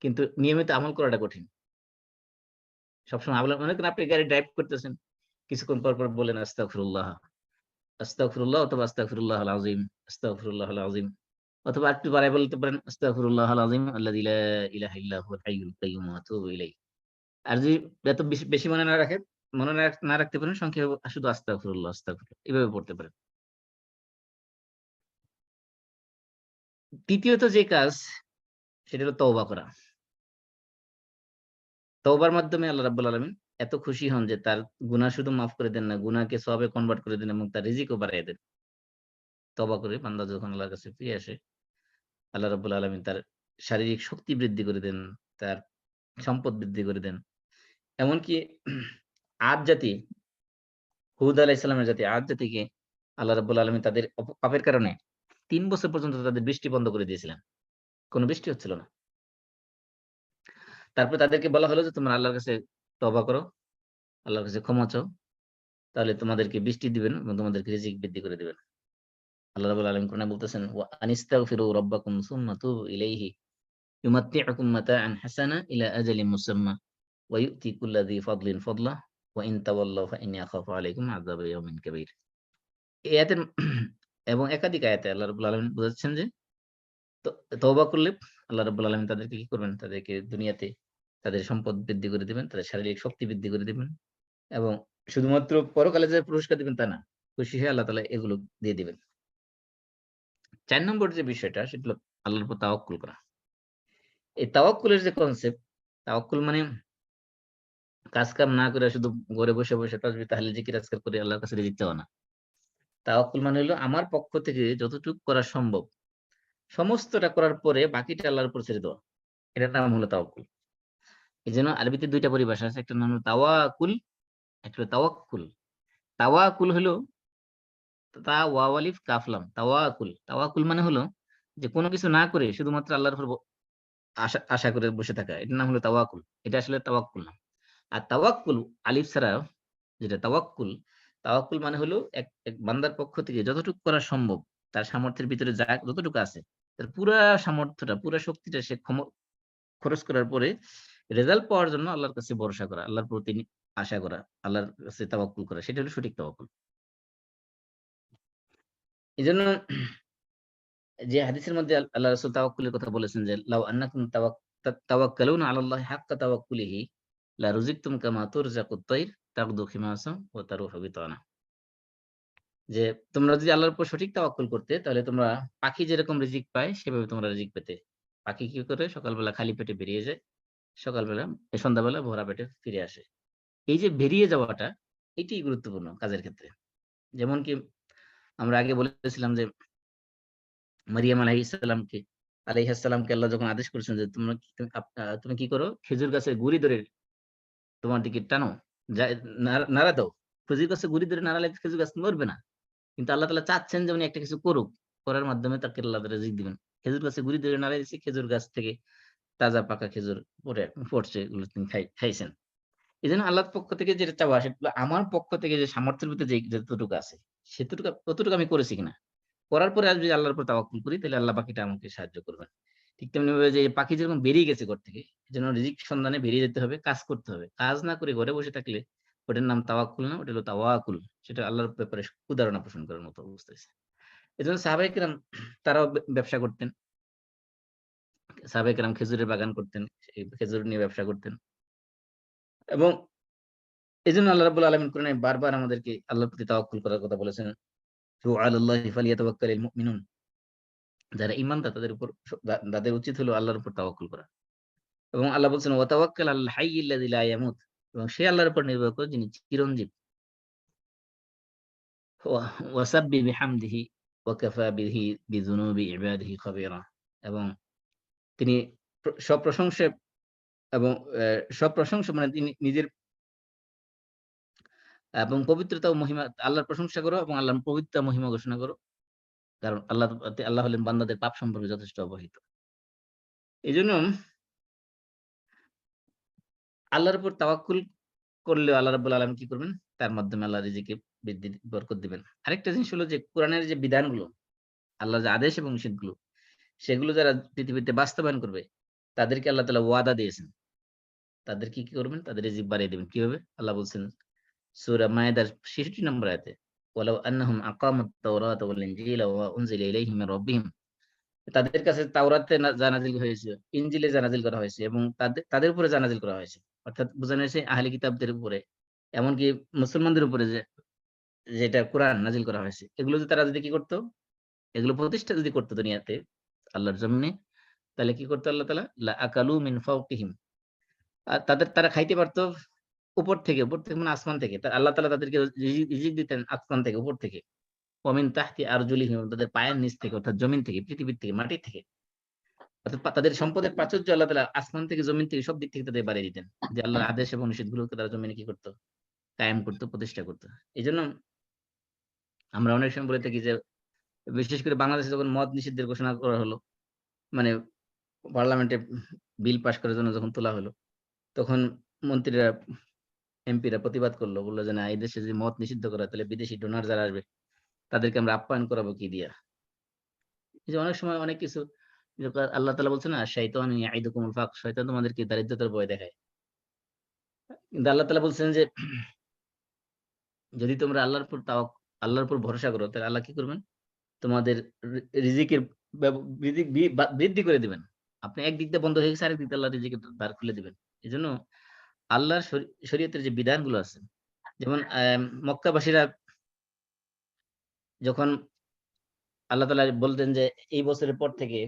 কিন্তু নিয়মিত আমল করাটা কঠিন। সবসময় আমল, মনে করেন আপনি গাড়ি ড্রাইভ করতেছেন। কিছুক্ষণ পর বলেন আস্তাগফিরুল্লাহ, আস্তাগফিরুল্লাহ, অথবা আস্তাগফিরুল্লাহাল আযীম, আস্তাগফিরুল্লাহাল আযীম। অথবা একটু বাড়ায় বলতে পারেন, আস্তাগফিরুল্লাহাল আযীম আল্লাযী লা ইলাহা ইল্লা হুয়াল হাইয়ুল কাইয়্যুম ওয়া আতুবু ইলাইহি। আর যদি এত বেশি মনে না রাখেন, মনে না রাখতে পারেন, সংক্ষেপে শুধু আস্তাগফিরুল্লাহ, আস্তাগফিরুল্লাহ এভাবে পড়তে পারেন। তৃতীয়ত যে কাজ, সেটা হলো তওবা করা। তওবার মাধ্যমে আল্লাহ রাব্বুল আলামিন এত খুশি হন যে তার গুনাহ শুধু মাফ করে দেন না, গুনাহকে সওয়াবে কনভার্ট করে দেন এবং তার রিজিকও বাড়ায় দেন। তওবা করে বান্দা যখন আল্লাহর কাছে ফিরে আসে, আল্লাহ রাব্বুল আলামিন তার শারীরিক শক্তি বৃদ্ধি করে দেন, তার সম্পদ বৃদ্ধি করে দেন। এমনকি আদ জাতি, হুদ আলাইহিস সালামের জাতি আদ জাতিকে আল্লাহ রাব্বুল আলামিন তাদের পাপের কারণে ৩ বছর পর্যন্ত তাদের বৃষ্টি বন্ধ করে দিয়েছিলেন। কোন বৃষ্টি হচ্ছিল না। তারপরে তাদেরকে বলা হলো যে তোমরা আল্লাহর কাছে তওবা করো, আল্লাহর কাছে ক্ষমা চাও। তাহলে তোমাদেরকে বৃষ্টি দিবেন এবং তোমাদেরকে রিজিক বৃদ্ধি করে দিবেন। আল্লাহ রাব্বুল আলামিন কোরআনে বলতেছেন, "ওয়া আনিস্তাগফিরু রাব্বাকুম সুম্মা তুবু ইলাইহি ইউমাত্তি'উকুম মাতাআন হাসানা ইলা আজালিন মুসাম্মা ওয়া ইউ'তি কুল্লা যি ফাদলিন ফাদলাহ ওয়া ইন তাওয়াল্লাউ ফাইন্নী আখাফু আলাইকুম আযাবা ইয়াউমিন কাবীর।" এই আয়াতের এবং একাধিক আয়াতে আল্লাহ রাব্বুল আলামিন বুঝাচ্ছেন যে তো তওবা করলে আল্লাহ রাব্বুল আলামিন তাদেরকে কি করবেন? তাদেরকে দুনিয়াতে তাদের সম্পদ বৃদ্ধি করে দিবেন, তাদের শারীরিক শক্তি বৃদ্ধি করে দিবেন এবং শুধুমাত্র পরকালে যে পুরস্কার দিবেন তা না। খুশি হয়ে আল্লাহ তাআলা এগুলো দিয়ে দিবেন। ৪ নম্বর যে বিষয়টা সেটা হলো আল্লাহর উপর তাওয়াক্কুল করা। এই তাওয়াক্কুলের যে কনসেপ্ট, তাওয়াক্কুল মানে কাজ কাম না করে শুধু ঘরে বসে তাসবিহ তাহলিল জিকির আজকার করে আল্লাহর কাছে রিজিক চাওয়া না। তাওয়াক্কুল মানে হলো আমার পক্ষ থেকে যতটুকু করা সম্ভব সমস্তটা করার পরে বাকিটা আল্লাহর উপর ছেড়ে দেওয়া। এটার নাম হলো তাওয়াক্কুল। এজন্য আরবিতে ২ টা পরিভাষা আছে। একটা নাম হলো তাওয়াকুল, একটা হলো তাওয়াক্কুল। তাওয়াকুল হলো তা ওয়াও আলিফ কাফ লাম। তাওয়াকুল। তাওয়াকুল মানে হলো যে কোন কিছু না করে শুধুমাত্র আল্লাহর উপর আশা আশা করে বসে থাকা। এটার নাম হলো তাওয়াকুল। এটা আসলে তাওয়াক্কুল না। আর তাওয়াক্কুল আলিফ ছাড়া যেটা তাওয়াক্কুল, তাওয়াক্কুল মানে হলো এক বান্দার পক্ষ থেকে যতটুকু করা সম্ভব তার সামর্থ্যের ভিতরে যা যতটুকু আছে তার পুরা সামর্থ্যটা, পুরা শক্তিটা সে খরচ করার পরে রেজাল্ট পাওয়ার জন্য আল্লাহর কাছে ভরসা করা, আল্লাহর প্রতি আশা করা, আল্লাহর কাছে তাওয়াক্কুল করা। সেটা হলো সঠিক তাওয়াক্কুল। এজন্য যে হাদিসের মধ্যে আল্লাহ রাসূল তাওয়াক্কুলের কথা বলেছেন যে, "লাউ আন্নাকুম তাওয়াক্কালুনা আলাল্লাহি হাক্কা তাওয়াক্কুলিহি লা রুজিকতুম কামা তুরজাকুত তাইর তাগদু খিমাসান ওয়া তারুহু বিতানা।" যে তোমরা যদি আল্লাহর উপর সঠিক তাওয়াক্কুল করতে তাহলে তোমরা পাখি যেরকম রিজিক পায় সেভাবে তোমরা রিজিক পেতে। পাখি কি করে? সকালবেলা খালি পেটে বেরিয়ে যায়। সকালবেলা সন্ধ্যাবেলা ভরা পেটে ফিরে আসে। এই যে বেরিয়ে যাওয়াটা এটিই গুরুত্বপূর্ণ কাজের ক্ষেত্রে। যেমন কি আমরা আগে বলেছিলাম যে মারিয়াম আলাইহিস সালামকে আল্লাহ যখন আদেশ করেছেন যে তোমরা কি তুমি কি করো? খেজুর গাছের গুড়ি ধরে তোমার দিকে টানো। নাড়া দাও। খেজুর গাছে গুড়ি ধরে নাড়ালে খেজুর গাছ নড়বে না। কিন্তু আল্লাহ তাআলা চাচ্ছেন যে উনি একটা কিছু করুক। করার মাধ্যমে তাকে আল্লাহ তাআলা রিজিক দিবেন। খেজুর গাছে গুড়ি ধরে নাড়ায় দিছে, খেজুর গাছ থেকে তাজা পাকা খেজুর পড়ছে এগুলো তিনি খাইছেন। এজন্য আল্লাহর পক্ষ থেকে যেটা চাওয়া সেটা হলো আমার পক্ষ থেকে যে সামর্থ্যের ভিতরে যতটুকু আছে ততটুকু আমি করেছি কিনা। করার পরে আমি যদি আল্লাহর উপর তাওয়াক্কুল করি তাহলে আল্লাহ বাকিটা আমাকে সাহায্য করবেন। ঠিক তেমনিভাবে যে পাখি যেরকম বেরিয়ে গেছে ঘর থেকে, এজন্য রিজিক সন্ধানে বেরিয়ে যেতে হবে, কাজ করতে হবে। কাজ না করে ঘরে বসে থাকলে ওটার নাম তাওয়াক্কুল না, ওটা হলো তাওয়াকুল। সেটা আল্লাহর ব্যাপারে উদাহরণ পোষণ করার মতো অবস্থা হইছে। এজন্য সাহাবায়ে কেরাম তারাও ব্যবসা করতেন। সাহাবায়ে কেরাম খেজুরের বাগান করতেন। এই খেজুর নিয়ে ব্যবসা করতেন। এবং এজন্য আল্লাহ রাব্বুল আলামিন কোরআনে বারবার আমাদেরকে আল্লাহর প্রতি তাওয়াক্কুল করার কথা বলেছেন। "ওয়া ফালিয়াতাওয়াক্কালিল মুমিনুন।" যারা ঈমানদার তাদের উপর তাদের উচিত হলো আল্লাহর উপর তাওয়াক্কুল করা। এবং আল্লাহ বলছেন, "ওয়া তাওয়াক্কাল আলাল হাইয়্যিল্লাযী লা ইয়ামুত।" এবং সে আল্লাহর উপর নির্ভর করে যিনি চিরঞ্জীব। ওয়া ওয়াসাব্বিহ বিহামদিহি ওয়া কাফা বিহি বিযুনুবি ইবাদিহি খাবীরা। এবং তিনি সব প্রশংসা এবং সব প্রশংসা মানে তিনি নিজের এবং পবিত্রতা ও মহিমা আল্লাহর প্রশংসা করো এবং আল্লাহর পবিত্রতা মহিমা ঘোষণা করো। কারণ আল্লাহ হলেন বান্দাদের পাপ সম্পর্কে যথেষ্ট অবহিত। এজন্য আল্লাহর উপর তাওয়াক্কুল করলে আল্লাহ রাব্বুল আলামিন কি করবেন? তার মাধ্যমে আল্লাহ রিজিকে বৃদ্ধি বরকত দিবেন। আরেকটা জিনিস হলো যে কোরআনের যে বিধানগুলো, আল্লাহর যে আদেশ এবং নিষেধগুলো, সেগুলো যারা পৃথিবীতে বাস্তবায়ন করবে, তাদেরকে আল্লাহ তাআলা ওয়াদা দিয়েছেন। তাদের কি করবেন? তাদের রিজিক বাড়িয়ে দিবেন। কিভাবে? আল্লাহ বলছেন সূরা মায়েদার ৬৬ নম্বর আয়াতে, "ওয়ালাউ আন্নাহুম আকামুত তাওরাতা ওয়াল ইনজিলা ওয়া উনজিলা ইলাইহিম মির রাব্বিহিম।" তাদের কাছে তাওরাতে যা নাযিল হয়েছে, ইনজিলে যা নাযিল করা হয়েছে এবং তাদের উপরে যা নাযিল করা হয়েছে। অর্থাৎ বোঝানো হয়েছে আহলি কিতাবদের উপরে, এমনকি মুসলমানদের উপরে যেটা কোরআন নাযিল করা হয়েছে। এগুলো যদি তারা যদি কি করত? এগুলো প্রতিষ্ঠা যদি করত দুনিয়াতে আল্লাহর জমিনে, তাহলে কি করতো আল্লাহ তাআলা? লা আকালু মিন ফাওকিহিম। আর তারা খাইতে পারত উপর থেকে মানে আসমান থেকে। আল্লাহ তাআলা তাদেরকে রিজিক দিতেন আসমান থেকে, উপর থেকে। ওয়া মিন তাহতি আরজুলিহিম, তাদের পায়ের নিচ থেকে অর্থাৎ জমিন থেকে, পৃথিবীর থেকে, মাটি থেকে। অর্থাৎ তাদের সম্পদের প্রাচুর্য আল্লাহ তাআলা আসমান থেকে জমিন থেকে সব দিক থেকে তাদের বাড়িয়ে দিতেন। যে আল্লাহর আদেশ এবং নিষেধগুলোকে তারা জমিনে কি করত? কায়েম করত, প্রতিষ্ঠা করত। এজন্য আমরা অনেক সময় বলে থাকি যে বিশেষ করে বাংলাদেশে যখন মদ নিষিদ্ধের ঘোষণা করা হলো, মানে পার্লামেন্টে বিল পাস করার জন্য যখন তোলা হলো, তখন মন্ত্রীরা, এমপিরা প্রতিবাদ করলো। বলল যে, "না, এই দেশে যদি মদ নিষিদ্ধ করা হয় তাহলে বিদেশি ডোনার যারা আসবে তাদেরকে আমরা আপ্যায়ন করাবো কি দিয়া?" এই যে অনেক সময় অনেক কিছু যে আল্লাহ তাআলা বলছেন না, "শাইতানু ইয়াইদুকুমুল ফাকর", শয়তান তোমাদেরকে দারিদ্রতার ভয় দেখায়। কিন্তু আল্লাহ তাআলা বলছেন যে, যদি তোমরা আল্লাহর উপর ভরসা করো তাহলে আল্লাহ কি করবেন? তোমাদের রিজিকের রিজিক বৃদ্ধি করে দিবেন। আপনি একদিক দিয়ে বন্ধ হয়ে গেছে, আরেক দিক দিয়ে আল্লাহ রিজিকের দ্বার খুলে দিবেন। এজন্য আল্লাহর শরীয়তের যে বিধানগুলো আছে, যেমন মক্কাবাসীরা যখন আল্লাহ তাআলা বলতেন যে, এই বছরের পর থেকে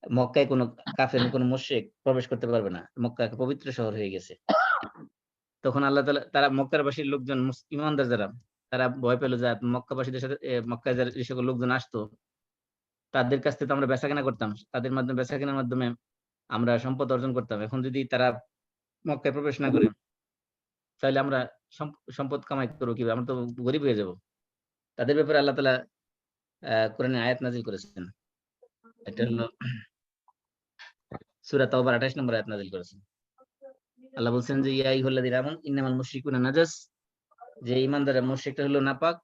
মক্কায় কোন কাফের, কোন মুশরিক প্রবেশ করতে পারবে না। মক্কা একটা পবিত্র শহর হয়ে গেছে। তখন আল্লাহ তাআলা তারা মক্কাবাসীর লোকজন ঈমানদার যারা, তারা ভয় পেল যে মক্কাবাসীদের সাথে মক্কায় যারা যে সকল লোকজন আসতো, তাদের কাছ থেকে তো আমরা বেচাকেনা করতাম। তাদের মাধ্যমে বেচাকেনার মাধ্যমে আমরা সম্পদ অর্জন করতাম। এখন যদি তারা মক্কায় প্রবেশ না করে, তাহলে আমরা সম্পদ কামাই করব কিভাবে? আমরা তো গরিব হয়ে যাব। তাদের ব্যাপারে আল্লাহ তাআলা কোরআনে আয়াত নাযিল করেছেন। এটা হলো সূরা তাওবার ২৮ নম্বর আয়াত নাযিল করেছেন। আল্লাহ বলছেন যে, ইয়া আইয়ুহাল্লাযীনা আমানু ইন্নামাল মুশরিকুনা নাজাস, যে ঈমানদাররা, মুশরিকরা হলো নাপাক।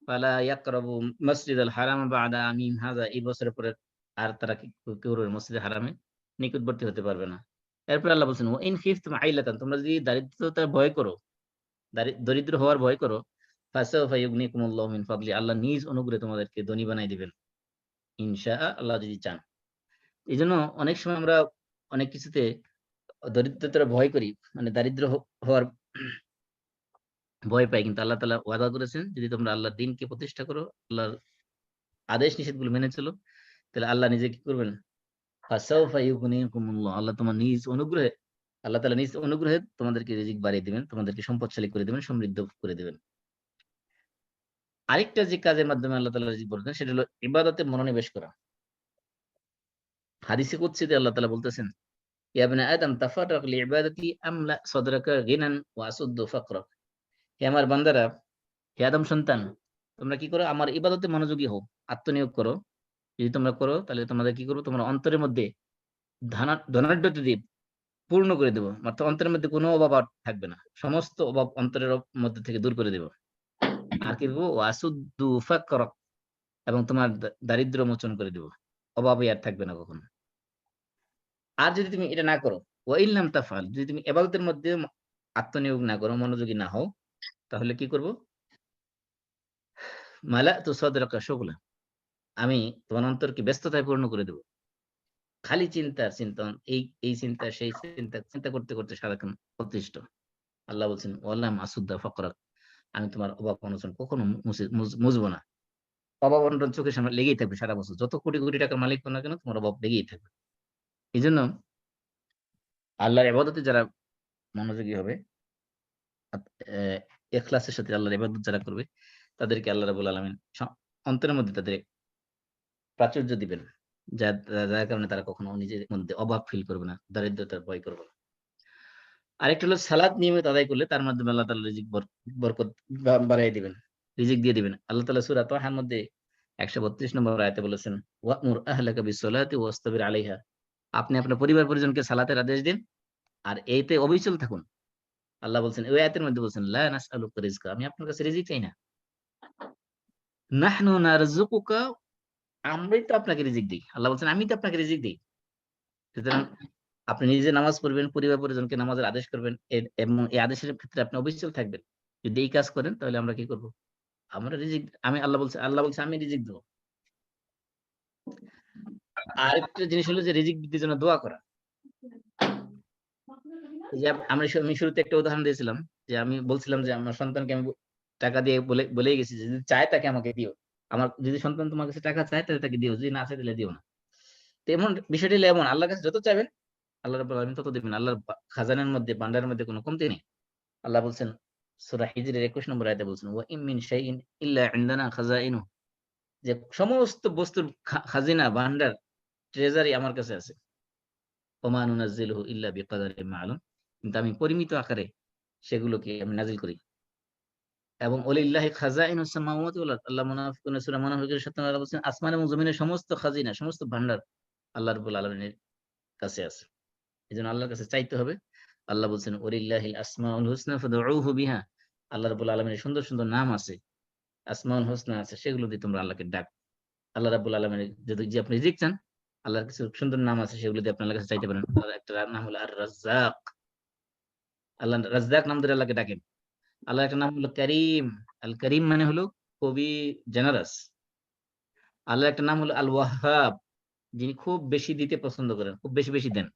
ফালা ইয়াকরাবু মাসজিদাল হারাম বা'দা আমিন হাযা, এই বছরের পরে আর তারা কি করবে? মসজিদে হারামে নিকটবর্তী হতে পারবে না। এরপর আল্লাহ বলছেন, ওয়া ইন খিফতুম আইলাতান, তোমরা যদি দারিদ্রতার ভয় করো, দরিদ্র হওয়ার ভয় করো, ফাসাওফা ইউগনিকুমুল্লাহু মিন ফাদলি, আল্লাহ নিজ অনুগ্রহে তোমাদেরকে ধনী বানায় দিবেন। ইনশাআ, আল্লাহ যদি চান। এজন্য অনেক সময় আমরা অনেক কিছুতে দরিদ্রতার ভয় করি, মানে দারিদ্র হওয়ার ভয় পাই। কিন্তু আল্লাহ তাআলা ওয়াদা করেছেন, যদি তোমরা আল্লাহর দ্বীনকে প্রতিষ্ঠা করো, আল্লাহর আদেশ নিষেধগুলো মেনে চলো, তাহলে আল্লাহ নিজে কি করবেন? ফাসাউফা ইউগনিকুমুল্লাহ, আল্লাহ তাআলা নিজ অনুগ্রহে তোমাদেরকে রিজিক বাড়িয়ে দিবেন, তোমাদেরকে সম্পদশালী করে দিবেন, সমৃদ্ধ করে দিবেন। আরেকটা যে কাজের মাধ্যমে আল্লাহ তাআলা রিজিক বলেছেন, সেটা হলো ইবাদতে মনোনিবেশ করা। হাদিসে কুদসিতে আল্লাহ তাআলা বলতেছেন, ইয়া ইবনে আদম তাফাররাগ লিইবাদাতি আমলা সাদরাকা গিনান ওয়া আসুদ্দু ফাকরাক। হে আমার বান্দারা, হে আদম সন্তান, তোমরা কি করো? আমার ইবাদতে মনোযোগী হও, আত্মনিয়োগ করো। যদি তোমরা করো তাহলে তোমাদের কি করব? তোমার অন্তরের মধ্যে ধনাঢ্যতা দিয়ে পূর্ণ করে দেব। অর্থাৎ অন্তরের মধ্যে কোনো অভাব আর থাকবে না। সমস্ত অভাব অন্তরের মধ্যে থেকে দূর করে দেব। আর কি করব? ওয়াসুদ্দু ফাকরাক, এবং তোমার দারিদ্র্য মোচন করে দেব। অভাবই আর থাকবে না কখনো। আর যদি তুমি এটা না করো, ওয়া ইন লাম তাফআল, যদি তুমি ইবাদতের মধ্যে আত্মনিয়োগ না করো, মনোযোগী না হও, তাহলে কি করব? মালাতু সাদরাকা শুগলা, আমি তোমার অন্তরকে ব্যস্ততায় পূর্ণ করে দেব। খালি চিন্তা, এই চিন্তা, সেই চিন্তা করতে করতে সারাক্ষণ অতিষ্ঠ। আল্লাহ বলছেন, ওয়াল্লাম আসুদ্দা ফাকরাক, আমি তোমার অভাব অনটন কখনো মুছবো না। অভাব অনটন চোখের সামনে লেগেই থাকবে সারা বছর। যত কোটি, কোটি টাকার মালিক হও না কেন, তোমার অভাব লেগেই থাকবে। এজন্য আল্লাহর ইবাদতে যারা মনোযোগী হবে, আত এ ইখলাসের সাথে আল্লাহর ইবাদত যারা করবে, তাদেরকে আল্লাহ রাব্বুল আলামিন অন্তরের মধ্যে তাদের প্রাচুর্য দিবেন। যার কারণে তারা কখনো নিজের মধ্যে অভাব ফিল করবে না, দারিদ্রতার ভয় করবে না। আরেকটা হলো সালাত নিয়মিত আদায় করলে তার মাধ্যমে আল্লাহ তাআলা রিজিক বরকত বাড়ায় দিবেন। রিজিক দিয়ে দিবেন। আল্লাহ তাআলা সূরা তাহার মধ্যে ১৩২ নম্বর আয়াতে বলেছেন, ওয়া'মুর আহলাকা বিস-সালাতি ওয়াসতাবির আলাইহা। আপনি আপনার পরিবার-পরিজনকে সালাতের আদেশ দিন আর এতে অবিচল থাকুন। আল্লাহ বলছেন, ওই আয়াতের মধ্যে বলছেন, লা নাসআলুকা রিজকা, আমি আপনার কাছে রিজিক চাই না। নাহনু নারযুকুকা, আমরাই তো আপনাকে রিজিক দেই। আল্লাহ বলছেন, আমি তো আপনাকে রিজিক দেই। সুতরাং আপনি নিজে নামাজ পড়বেন, পরিবার-পরিজনকে নামাজের আদেশ করবেন, এবং এই আদেশের ক্ষেত্রে আপনি অবিচল থাকবেন। যদি এই কাজ করেন তাহলে আমরা কি করব? আমরা রিজিক, আল্লাহ বলছে আমি রিজিক দেব। আরেকটা জিনিস হলো যে রিজিক বৃদ্ধির জন্য দোয়া করা। এই যে আমি শুরুতে একটা উদাহরণ দিয়েছিলাম যে আমি বলছিলাম যে আমার সন্তানকে আমি টাকা দিয়ে বলেই গেছি যে যদি চায় তাকে আমাকে দিও। আমার যদি সন্তান তোমার কাছে টাকা চায় তাহলে তাকে দিও। যদি না চায় তাহলে দিও না। তো এমন বিষয়টি হলো এমন, আল্লাহর কাছে যত চাইবেন আল্লাহ রাব্বুল আলামিন তত দিবেন। আল্লাহর খাজানার মধ্যে, ভান্ডারের মধ্যে কোনো কমতি নেই। আল্লাহ বলছেন সূরা হিজরের ২১ নম্বর আয়াতে বলছেন, ওয়া ইম মিন শাইইন ইল্লা ইনদানা খাযাইনু, যে সমস্ত বস্তুর খাজিনা, ভান্ডার ট্রেজারি আমার কাছে আছে। ওমা নুনাজ্জিলুহু ইল্লা বিকাদারিন মা'লুম। কিন্তু আমি পরিমিত আকারে সেগুলোকে আমি নাজিল করি। এবং ওয়ালিল্লাহি খাযাইনুস সামাওয়াতি ওয়াল আরদ। আল্লাহ মুনাফিকুন সূরা মুনাফিকুনের ৭ নম্বরে বলছেন আসমান এবং জমিনের সমস্ত খাজিনা, সমস্ত ভান্ডার আল্লাহ রাব্বুল আলামিনের কাছে আছে। এজন্য আল্লাহর কাছে চাইতে হবে। আল্লাহ বলছেন ওয়ালিল্লাহিল আসমাউল হুসনা ফাদউহু বিহা। আল্লাহ রাব্বুল আলামিনের সুন্দর, সুন্দর নাম আছে। আসমাউল হুসনা আছে, সেগুলো দিয়ে তোমরা আল্লাহকে ডাক। আল্লাহ রাব্বুল আলামিনের যে আপনি রিজিক চান, আল্লাহর কিছু সুন্দর নাম আছে, সেগুলো দিয়ে আপনি আল্লাহর কাছে চাইতে পারেন। আল্লাহর একটা নাম হলো আর-রাজ্জাক। আল্লাহ রাজ্জাক নাম ধরে আল্লাহকে ডাকেন। আল্লাহর একটা নাম হলো কারীম। আল কারীম মানে হলো খুবই জেনারাস। আল্লাহর একটা নাম হলো আল ওয়াহ্হাব, যিনি খুব বেশি দিতে পছন্দ করেন, খুব বেশি, বেশি দেন।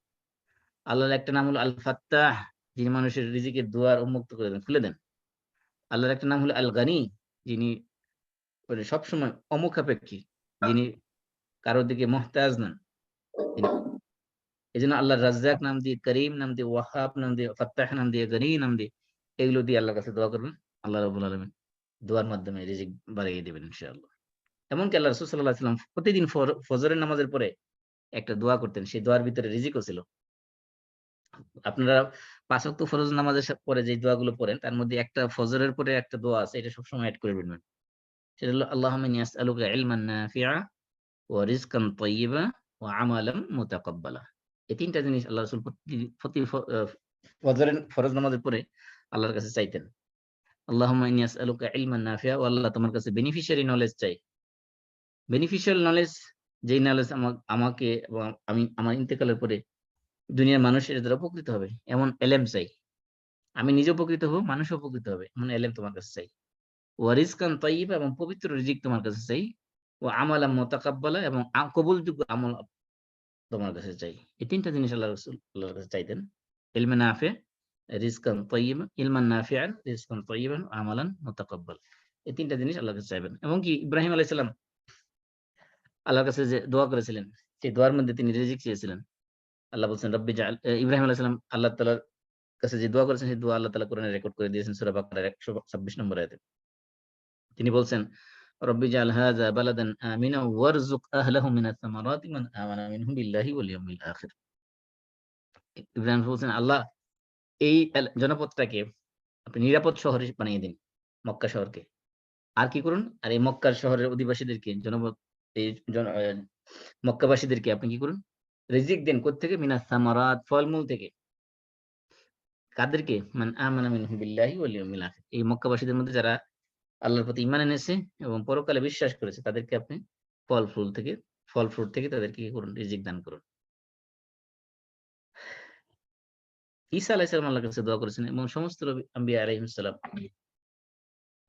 আল্লাহর একটা নাম হলো আল ফাত্তাহ, যিনি মানুষের রিজিকের দুয়ার উন্মুক্ত করে দেন, খুলে দেন। আল্লাহর একটা নাম হলো আল গানি, যিনি মানে সবসময় অমুখাপেক্ষী, যিনি কারোর দিকে মুহতাজ নন। তিনি এজন্য আল্লাহর রাজ্জাক নাম দিয়ে, করিম নাম দিয়ে, ওয়াহাব নাম দিয়ে, ফাত্তাহ নাম দিয়ে, গনি নাম দিয়ে, এগুলো দিয়ে আল্লাহর কাছে দোয়া করবেন। আল্লাহ রাব্বুল আলামিন দোয়ার মাধ্যমে রিজিক বাড়িয়ে দিবেন ইনশাআল্লাহ। এমনকি আল্লাহ রাসূল সাল্লাল্লাহু আলাইহি ওয়াসাল্লাম প্রতিদিন ফজরের নামাজের পরে একটা দোয়া করতেন। সেই দোয়ার ভিতরে রিজিকও ছিল। আপনারা ৫ ওয়াক্ত ফরজ নামাজের পরে যে দোয়াগুলো পড়েন, তার মধ্যে একটা ফজরের পরে একটা দোয়া আছে, এটা সবসময় এড করে ফেলবেন। সেটা হলো আল্লাহুম্মা ইন্নী আসআলুকা ইলমান নাফিআ ওয়া রিজকান তাইয়্যিবা ওয়া আমালান মুতাকাব্বালা। এই ৩ টা জিনিস আল্লাহ রাসূল প্রতি ফজরের ফরজ নামাজের পরে আল্লাহর কাছে চাইতেন। আল্লাহুম্মা ইন্নী আসআলুকা ইলমান নাফিআ, ও আল্লাহ তোমার কাছে বেনিফিশিয়ারি নলেজ চাই। বেনিফিশিয়াল নলেজ, যেই নলেজ আমাকে এবং আমি আমার ইন্তেকালের পরে দুনিয়ার মানুষ এর দ্বারা উপকৃত হবে, এমন এলেম চাই। আমি নিজে উপকৃত হব, মানুষও উপকৃত হবে, এমন এলেম তোমার কাছে চাই। ওয়া রিজকান তাইয়্যিবা, এবং পবিত্র রিজিক তোমার কাছে চাই। ওয়া আমালান মুতাকাব্বালা, এবং কবুলযোগ্য আমল তোমার কাছে চাই। এই ৩ টা জিনিস আল্লাহ রাসূল আল্লাহর কাছে চাইতেন। ইলমে নাফি', রিজকান তাইয়্যিবা, ইলমান নাফিআন, রিজকান তাইয়্যিবান, আমালান মুতাকাব্বাল। এই ৩ টা জিনিস আল্লাহর কাছে চাইবেন। এমনকি ইব্রাহিম আলাইহিস সালাম আল্লাহর কাছে যে দোয়া করেছিলেন, সেই দোয়ার মধ্যে তিনি রিজিক চেয়েছিলেন। আল্লাহ বলছেন রব্বি জাআল, ইব্রাহিম আলাইহিস সালাম আল্লাহ তাআলার কাছে যে দোয়া করেছেন, সেই দোয়া আল্লাহ তাআলা কোরআনে রেকর্ড করে দিয়েছেন সূরা বাকারার ১২৬ নম্বর আয়াতে। তিনি বলছেন রব্বি জাআল হাযা বালাদান আমিনা ওয়ারযুক আহলাহু মিনাস সামারাতি মান আমানা মিনহুম বিল্লাহি ওয়াল ইয়াউমিল আখির। ইব্রাহিম বলছেন, আল্লাহ এই জনপদটাকে আপনি নিরাপদ শহর বানিয়ে দিন, মক্কা শহরকে। আর কি করুন? আর এই মক্কার শহরের অধিবাসীদেরকে, জনপদ, এই মক্কাবাসীদেরকে আপনি কি করুন? রিজিক দেন কোত্থেকে? মিনাস সামারাত, ফলমূল থেকে। কাদেরকে? মান আমানা মিনহুম বিল্লাহি ওয়াল ইয়াউমিল আখির। এই মক্কাবাসীদের মধ্যে যারা আল্লাহর প্রতি ঈমান এনেছে এবং পরকালে বিশ্বাস করেছে, তাদেরকে আপনি ফল ফ্রুট থেকে তাদেরকে কি করুন? রিজিক দান করুন। ঈসা আলাইহিস সালাম আল্লাহর কাছে দোয়া করেছেন, এবং সমস্ত আম্বিয়া আলাইহিস সালাম।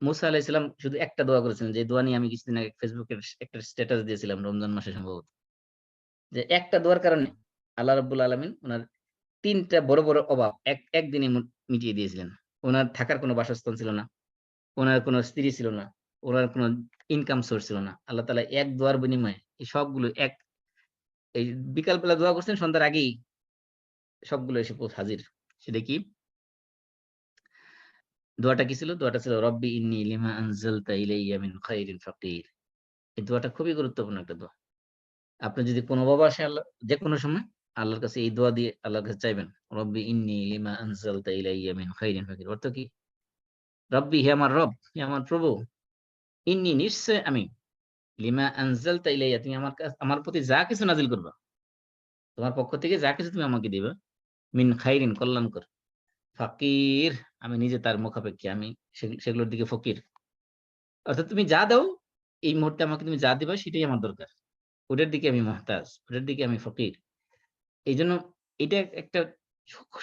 মুসা আলাইহিস সালাম শুধু একটা দোয়া করেছেন, যে দোয়া নিয়ে আমি কিছুদিন আগে ফেসবুকে একটা স্ট্যাটাস দিয়েছিলাম রমজান মাসে সম্ভবত। যে একটা দোয়ার কারণে আল্লাহ রাব্বুল আলামিন উনার ৩ টা বড়, বড় অভাব একদিনে মিটিয়ে দিয়েছিলেন। উনার থাকার কোনো বাসস্থান ছিল না। উনার কোনো স্ত্রী ছিল না। উনার কোনো ইনকাম সোর্স ছিল না। আল্লাহ তাআলা এক দোয়ার বিনিময়ে এই সবগুলো এই বিকাল বেলা দোয়া করছেন, সন্ধ্যার আগেই সবগুলো এসে হাজির। সেটা কি? দোয়াটা কি ছিল? দোয়াটা ছিল রব্বি ইন্নী লিমা আনজালতা ইলাইয়া মিন খাইরিন ফাকির। এই দোয়াটা খুবই গুরুত্বপূর্ণ একটা দোয়া। আপনি যদি কোনো অভাব আসে, যেকোনো সময় আল্লাহর কাছে এই দোয়া দিয়ে আল্লাহর কাছে চাইবেন। রব্বি ইন্নী লিমা আনজালতা ইলাইয়া মিন খাইরিন ফাকির। অর্থ কি? রব্বি, হে আমার রব, হে আমার প্রভু, ইন্নী, নিশ্চয় আমি, লিমা আনজালতা ইলাইয়া, তুমি আমার প্রতি যা কিছু নাজিল করবা, তোমার পক্ষ থেকে যা কিছু তুমি আমাকে দিবা, মিন খাইরিন, কল্যাণকর, ফাকির, আমি নিজে তার মুখাপেক্ষী, আমি সেগুলোর দিকে ফকির। অর্থাৎ তুমি যা দাও, এই মুহূর্তে আমাকে তুমি যা দিবা সেটাই আমার দরকার। ওটার দিকে আমি মুহতাজ, ওটার দিকে আমি ফকির। এইজন্য এটা একটা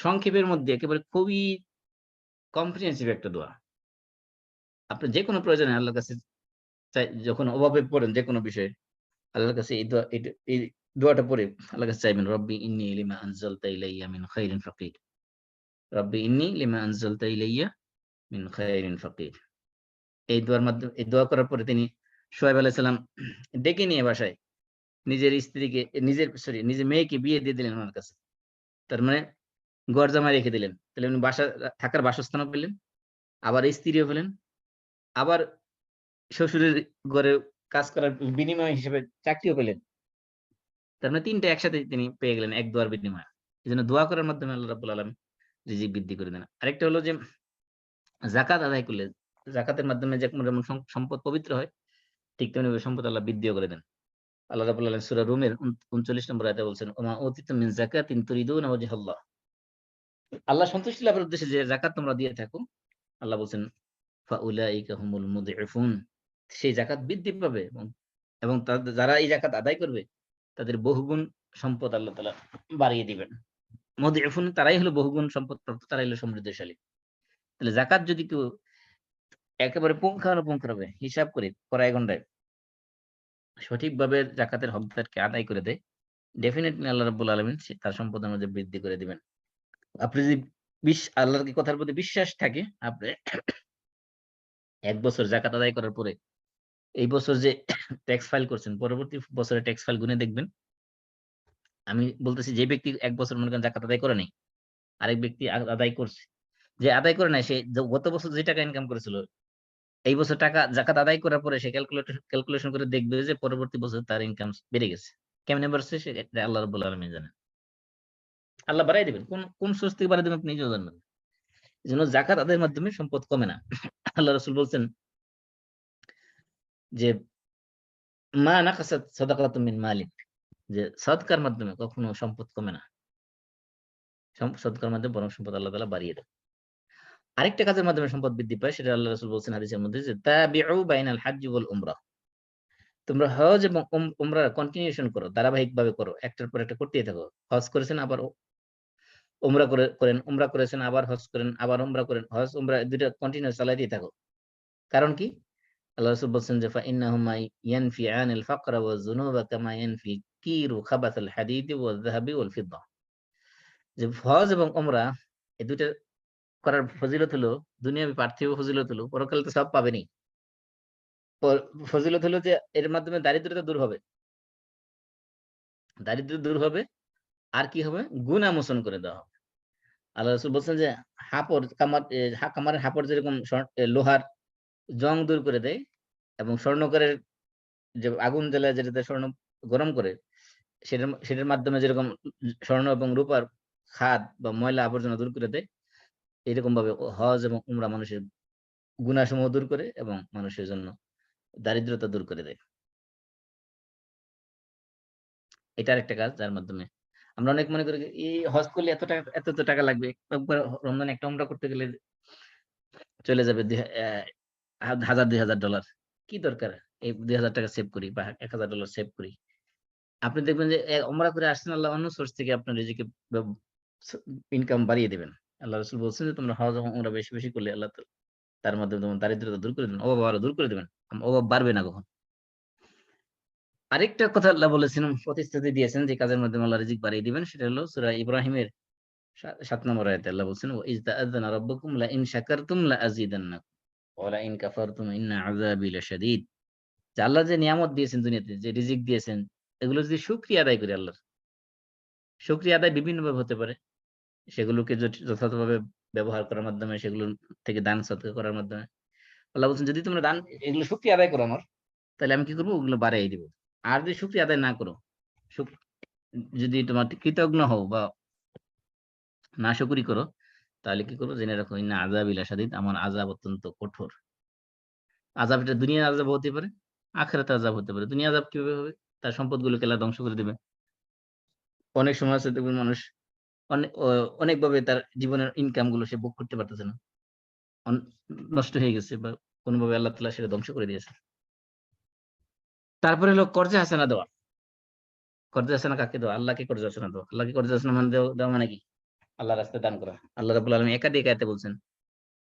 সংক্ষেপের মধ্যে একেবারে খুবই কম্প্রিহেনসিভ একটা দোয়া। আপনার যেকোনো প্রয়োজনে আল্লাহর কাছে যখন অভাবে পড়েন যেকোনো বিষয়ে, আল্লাহর কাছে এই দোয়াটা পড়ে আল্লাহর কাছে চাইবেন, রব্বি ইন্নী লিমা আনজালতা ইলাইয়া মিন খাইরিন ফাকির। রব্বি ইন্নী লিমা আনজালতা ইলাইয়া মিন খাইরিন ফাকির। এই দোয়ার মাধ্যমে, এই দোয়া করার পরে তিনি শুআয়ব আলাইহিস সালাম ডেকে নিয়ে বাসায় নিজের মেয়েকে বিয়ে দিয়ে দিলেন ওনার কাছে। তার মানে ঘর জামাই রেখে দিলেন। তাহলে উনি থাকার বাসস্থানও পেলেন, আবার স্ত্রীও পেলেন, আবার শ্বশুরের ঘরে কাজ করার বিনিময় হিসেবে চাকরিও পেলেন। তার মানে ৩টা একসাথে তিনি পেয়ে গেলেন এক দোয়ার বিনিময়ে। এজন্য দোয়া করার মাধ্যমে আল্লাহ রাব্বুল আলামিন রিজিক বৃদ্ধি করে দেন। আরেকটা হলো যে যাকাত আদায় করলে, যাকাতের মাধ্যমে যেমন সম্পদ পবিত্র হয়, ঠিক তেমনিভাবে সম্পদ আল্লাহ বৃদ্ধিও করে দেন। আল্লাহ রাব্বুল আলামিন সূরা রুমের ৩৯ নম্বর আয়াতে বলছেন, ওমা উতিতুম মিন যাকাতিন তুরিদুনা ওয়াজহাল্লাহ। আল্লাহ সন্তুষ্টি লাভের উদ্দেশ্যে যে যাকাত তোমরা দিয়ে থাকো, আল্লাহ বলছেন ফাউলাইকা হুমুল মুদঈফুন। সেই যাকাত বৃদ্ধি পাবে এবং যারা এই যাকাত আদায় করবে তাদের বহুগুণ সম্পদ আল্লাহ তাআলা বাড়িয়ে দিবেন। মুদঈফুন তারাই হলো বহুগুণ সম্পদ প্রাপ্ত, তারাই হলো সমৃদ্ধশালী। তাহলে যাকাত যদি কেউ একেবারে পুঙ্খানুপুঙ্খভাবে হিসাব করে কড়ায় গন্ডায় সঠিকভাবে যাকাতের হকদারকে আদায় করে দেয়, ডেফিনিটলি আল্লাহ রাব্বুল আলামিন তার সম্পদের মধ্যে বৃদ্ধি করে দিবেন। আপনি যদি আল্লাহর কথার প্রতি বিশ্বাস থাকে, আপনি ১ বছর যাকাত আদায় করার পরে এই বছর যে ট্যাক্স ফাইল করছেন, পরবর্তী বছরে ট্যাক্স ফাইল গুনে দেখবেন। আমি বলতেছি যে ব্যক্তি ১ বছর মনে করেন যাকাত আদায় করে নাই, আরেক ব্যক্তি আদায় করছে। যে আদায় করে নাই সে গত বছর যে টাকা ইনকাম করেছিল, এই বছর টাকা যাকাত আদায় করার পরে সে ক্যালকুলেশন করে দেখবে যে পরবর্তী বছর তার ইনকাম বেড়ে গেছে। কেমনে বাড়ছে সেটা আল্লাহ রাব্বুল আলামিন জানেন। আল্লাহ বাড়াই দিবেন। কোন সোর্স থেকে বাড়াই দিবেন আপনি নিজেও জানেন। এজন্য যাকাত আদায়ের মাধ্যমে সম্পদ কমে না। আল্লাহ রাসূল বলছেন যে মা নাকাসাত সাদাকাতুম মিন মালিক, যে সদকার মাধ্যমে কখনো সম্পদ কমে না। সদকার মাধ্যমে বরং সম্পদ আল্লাহ তাআলা বাড়িয়ে দেন। আরেকটা কাজের মাধ্যমে সম্পদ বৃদ্ধি পায়, সেটা আল্লাহ রাসূল বলছেন হাদিসের মধ্যে যে তাবিউ বাইনাল হাজ্জি ওয়াল উমরাহ। তোমরা হজ এবং উমরা কন্টিনিউশন করো, ধারাবাহিকভাবে করো, একটার পর একটা করতেই থাকো। হজ করেছেন আবার উমরা করেন, উমরা করেছেন আবার হজ করেন, আবার উমরা করেন, হজ উমরা দুইটা কন্টিনিউ চালাতেই থাকো। কারণ কি? আল্লাহ রাসূল বলছেন যে ফাইন্নাহুমা ইয়ানফিআনিল ফাকরা ওয়াজ যুনুবা কামা ইয়ানফি কিরু খাবাসাল হাদিদি ওয়াজ যাহাবি ওয়াল ফিদ্দা। যে হজ এবং উমরা এই দুইটা করার ফজিলত হলো, দুনিয়াবি পার্থিব ফজিলত হলো, পরকালে তো সব পাবেনই। ফজিলত হলো যে এর মাধ্যমে দারিদ্রতা দূর হবে। দারিদ্র দূর হবে, আর কি হবে? গুনাহ মোচন করে দেওয়া হবে। আল্লাহ রাসূল বলছেন যে কামারের হাপড় যেরকম লোহার জং দূর করে দেয় এবং স্বর্ণকারের যে আগুন জ্বালায় যেটাতে স্বর্ণ গরম করে, সেটার মাধ্যমে যেরকম স্বর্ণ এবং রূপার খাদ বা ময়লা আবর্জনা দূর করে দেয়, এরকম ভাবে হজ এবং উমরা মানুষের গুনাহসমূহ দূর করে এবং মানুষের জন্য দারিদ্রতা দূর করে দেয়। এটা আরেকটা কাজ যার মাধ্যমে আমরা অনেক মনে করি এই হজ করলে এত টাকা লাগবে। একবার রমজানে একটা উমরা করতে গেলে চলে যাবে $1000-2000। কি দরকার? এই $2000 সেভ করি বা $1000 সেভ করি। আপনি দেখবেন যে উমরা করে আসছেন, আল্লাহ অন্য সোর্স থেকে আপনার রিজিকে ইনকাম বাড়িয়ে দিবেন। আল্লাহ রাসূল বলছেন যে তোমরা হজ এবং উমরা বেশি, বেশি করলে আল্লাহ তার মাধ্যমে তোমার দারিদ্রতা দূর করে দিবেন, অভাব আরো দূর করে দিবেন। অভাব বাড়বে না কখনো। আরেকটা কথা আল্লাহ বলেছেন, প্রতিশ্রুতি দিয়েছেন যে কাজের মাধ্যমে আল্লাহ রিজিক বাড়িয়ে দিবেন, সেটা হলো সূরা ইব্রাহিমের ৭ নম্বর আয়াতে আল্লাহ বলছেন ওয়া ইয তাআযানা রাব্বুকুম লা ইন শাকারতুম লা আযীদান্নাকুম ওয়া লা ইন কাফারতুম ইন্না আযাবি লাশাদীদ। যে আল্লাহ যে নিয়ামত দিয়েছেন দুনিয়াতে, যে রিজিক দিয়েছেন, এগুলো যদি শুকরিয়া আদায় করি আল্লাহর। শুকরিয়া আদায় বিভিন্নভাবে হতে পারে। সেগুলোকে যথাযথভাবে ব্যবহার করার মাধ্যমে, সেগুলো থেকে দান সদকা করার মাধ্যমে। আল্লাহ বলছেন যদি তোমরা এগুলো শুকরিয়া আদায় করো আমার, তাহলে আমি কি করব? ওগুলো বাড়াই দিব। আর যদি শুকরিয়া আদায় না করো, শুক যদি তোমার কৃতজ্ঞ হও বা নাশুকরি করো, তাহলে কি করবো? জেনে রাখো ইন্না আযাবি লাশাদীদ, আমার আযাব অত্যন্ত কঠোর। আযাব, এটা দুনিয়ার আযাব হতে পারে, আখিরাতের আযাব হতে পারে। দুনিয়ার আযাব কিভাবে হবে? তার সম্পদগুলোকে আল্লাহ ধ্বংস করে দিবে। অনেক সময় আছে দেখবেন মানুষ অনেকভাবে তার জীবনের ইনকাম গুলো সে ভোগ করতে পারতেছে না। অন নষ্ট হয়ে গেছে বা কোনভাবে আল্লাহ তাআলা সেটা ধ্বংস করে দিয়েছে। তারপরে হলো কর্জে হাসানা দেওয়া। কর্জে হাসানা কাকে দেওয়া? আল্লাহকে কর্জে হাসানা দেওয়া। আল্লাহকে কর্জে হাসানা মানে দেওয়া মানে কি? আল্লাহর রাস্তায় দান করা। আল্লাহ রাব্বুল আলামিন একাধিক আয়াতে বলছেন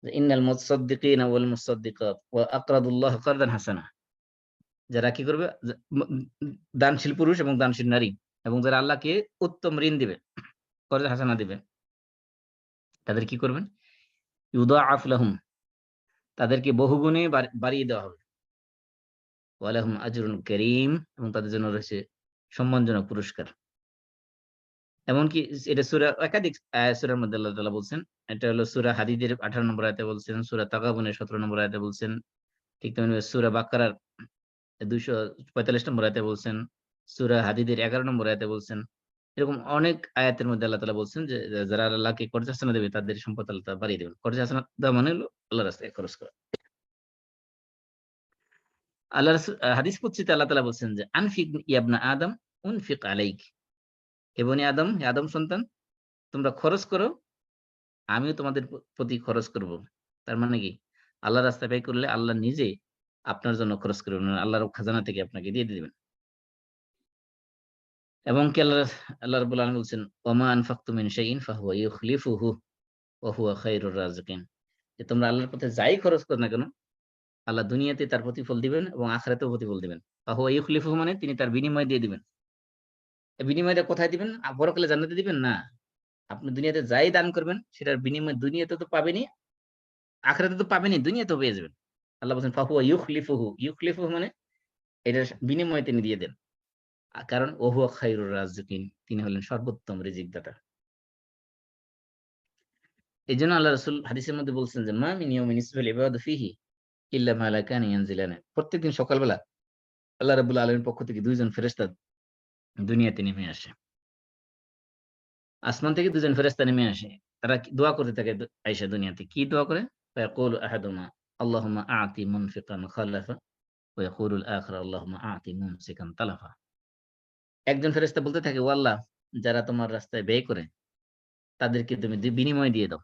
যে ইন্নাল মুতাসাদ্দিকিনা ওয়াল মুসাদ্দিকাত ওয়া আকরাদুল্লাহ কারদান হাসানা। যারা কি করবে? দানশীল পুরুষ এবং দানশীল নারী, এবং যারা আল্লাহকে উত্তম ঋণ দিবে, কর্জে হাসানা দিবে, তাদের কি করবেন? ইউদাআফ লাহুম, তাদেরকে বহুগুণে বাড়িয়ে দেওয়া হবে। ওয়া লাহুম আজরুন কারীম, এবং তাদের জন্য রয়েছে সম্মানজনক পুরস্কার। এমনকি এটা একাধিক সূরার মধ্যে আল্লাহ তাআলা বলছেন। এটা হলো সূরা হাদীদের 18 নম্বর আয়াতে বলছেন, সূরা তাগাবুনের 17 নম্বর আয়াতে বলছেন। ঠিক তেমনি সূরা বাকারার 245 নম্বর আয়াতে বলছেন, সূরা হাদীদের 11 নম্বর আয়াতে বলছেন। এরকম অনেক আয়াতের মধ্যে আল্লাহ তাআলা বলছেন যে যারা আল্লাহকে কর্জ হাসানা দেবে তাদের সম্পদ আল্লাহ তাআলা বাড়িয়ে দিবেন। কর্জ হাসানা দেওয়া মানে হলো আল্লাহর রাস্তায় খরচ করা। আল্লাহ রাসূল হাদিস কুদসিতে আল্লাহ তাআলা বলছেন যে আনফিক ইয়া ইবনা আদম উনফিক আলাইক। হে বনি আদম, হে আদম সন্তান, তোমরা খরচ করো, আমিও তোমাদের প্রতি খরচ করব। তার মানে কি? আল্লাহর রাস্তায় ব্যয় করলে আল্লাহ নিজে আপনার জন্য খরচ করবেন। আল্লাহর খাজানা থেকে আপনাকে দিয়ে দিবেন। এবং কি আল্লাহ রাব্বুল আলামিন বলছেন, ওয়ামা আনফাকতুম মিন শাইইন ফাহুয়া ইউখলিফুহু ওয়া হুয়া খায়রুর রাযিকিন। যে তোমরা আল্লাহর পথে যাই খরচ করো না কেন, আল্লাহ দুনিয়াতে তার প্রতিফল দিবেন এবং আখিরাতেও প্রতিফল দিবেন। ফাহুয়া ইউখলিফুহু মানে তিনি তার বিনিময় দিয়ে দিবেন। এই বিনিময়টা কোথায় দিবেন? পরকালে জান্নাতে দিবেন? না। আপনি দুনিয়াতে যাই দান করবেন সেটার বিনিময় দুনিয়াতে তো পাবেনই, আখিরাতে তো পাবেনই, দুনিয়াতেও পেয়ে যাবেন। আল্লাহ বলছেন ফাহুয়া ইউখলিফুহু। ইউখলিফুহু মানে এটার বিনিময় তিনি দিয়ে দেন। কারণ ওয়া হুয়া খায়রুর রাযিকিন, তিনি হলেন সর্বোত্তম রিজিকদাতা। এজন্য আল্লাহ রাসূল হাদিসের মধ্যে বলছেন যে মা মিন ইয়াউমিন ইসবাল ইবাদু ফিহি ইল্লা মালাকানি ইয়ানজিলানি। প্রত্যেকদিন সকালবেলা আল্লাহ রাব্বুল আলামিনের পক্ষ থেকে ২ জন ফেরেশতা দুনিয়াতে নেমে আসে। আসমান থেকে ২ জন ফেরেশতা নেমে আসে। তারা দোয়া করতে থাকে আইসা দুনিয়াতে। কি দোয়া করে? ফায়াকুলু আহাদুহুমা আল্লাহুম্মা আ'তি মুনফিকান খালাফা ওয়া ইয়াকুলুল আখার আল্লাহুম্মা আ'তি মুমসিকান তালাফা। একজন ফেরেশতা বলতে থাকে, ও আল্লাহ, যারা তোমার রাস্তায় ব্যয় করে তাদেরকে তুমি বিনিময় দিয়ে দাও।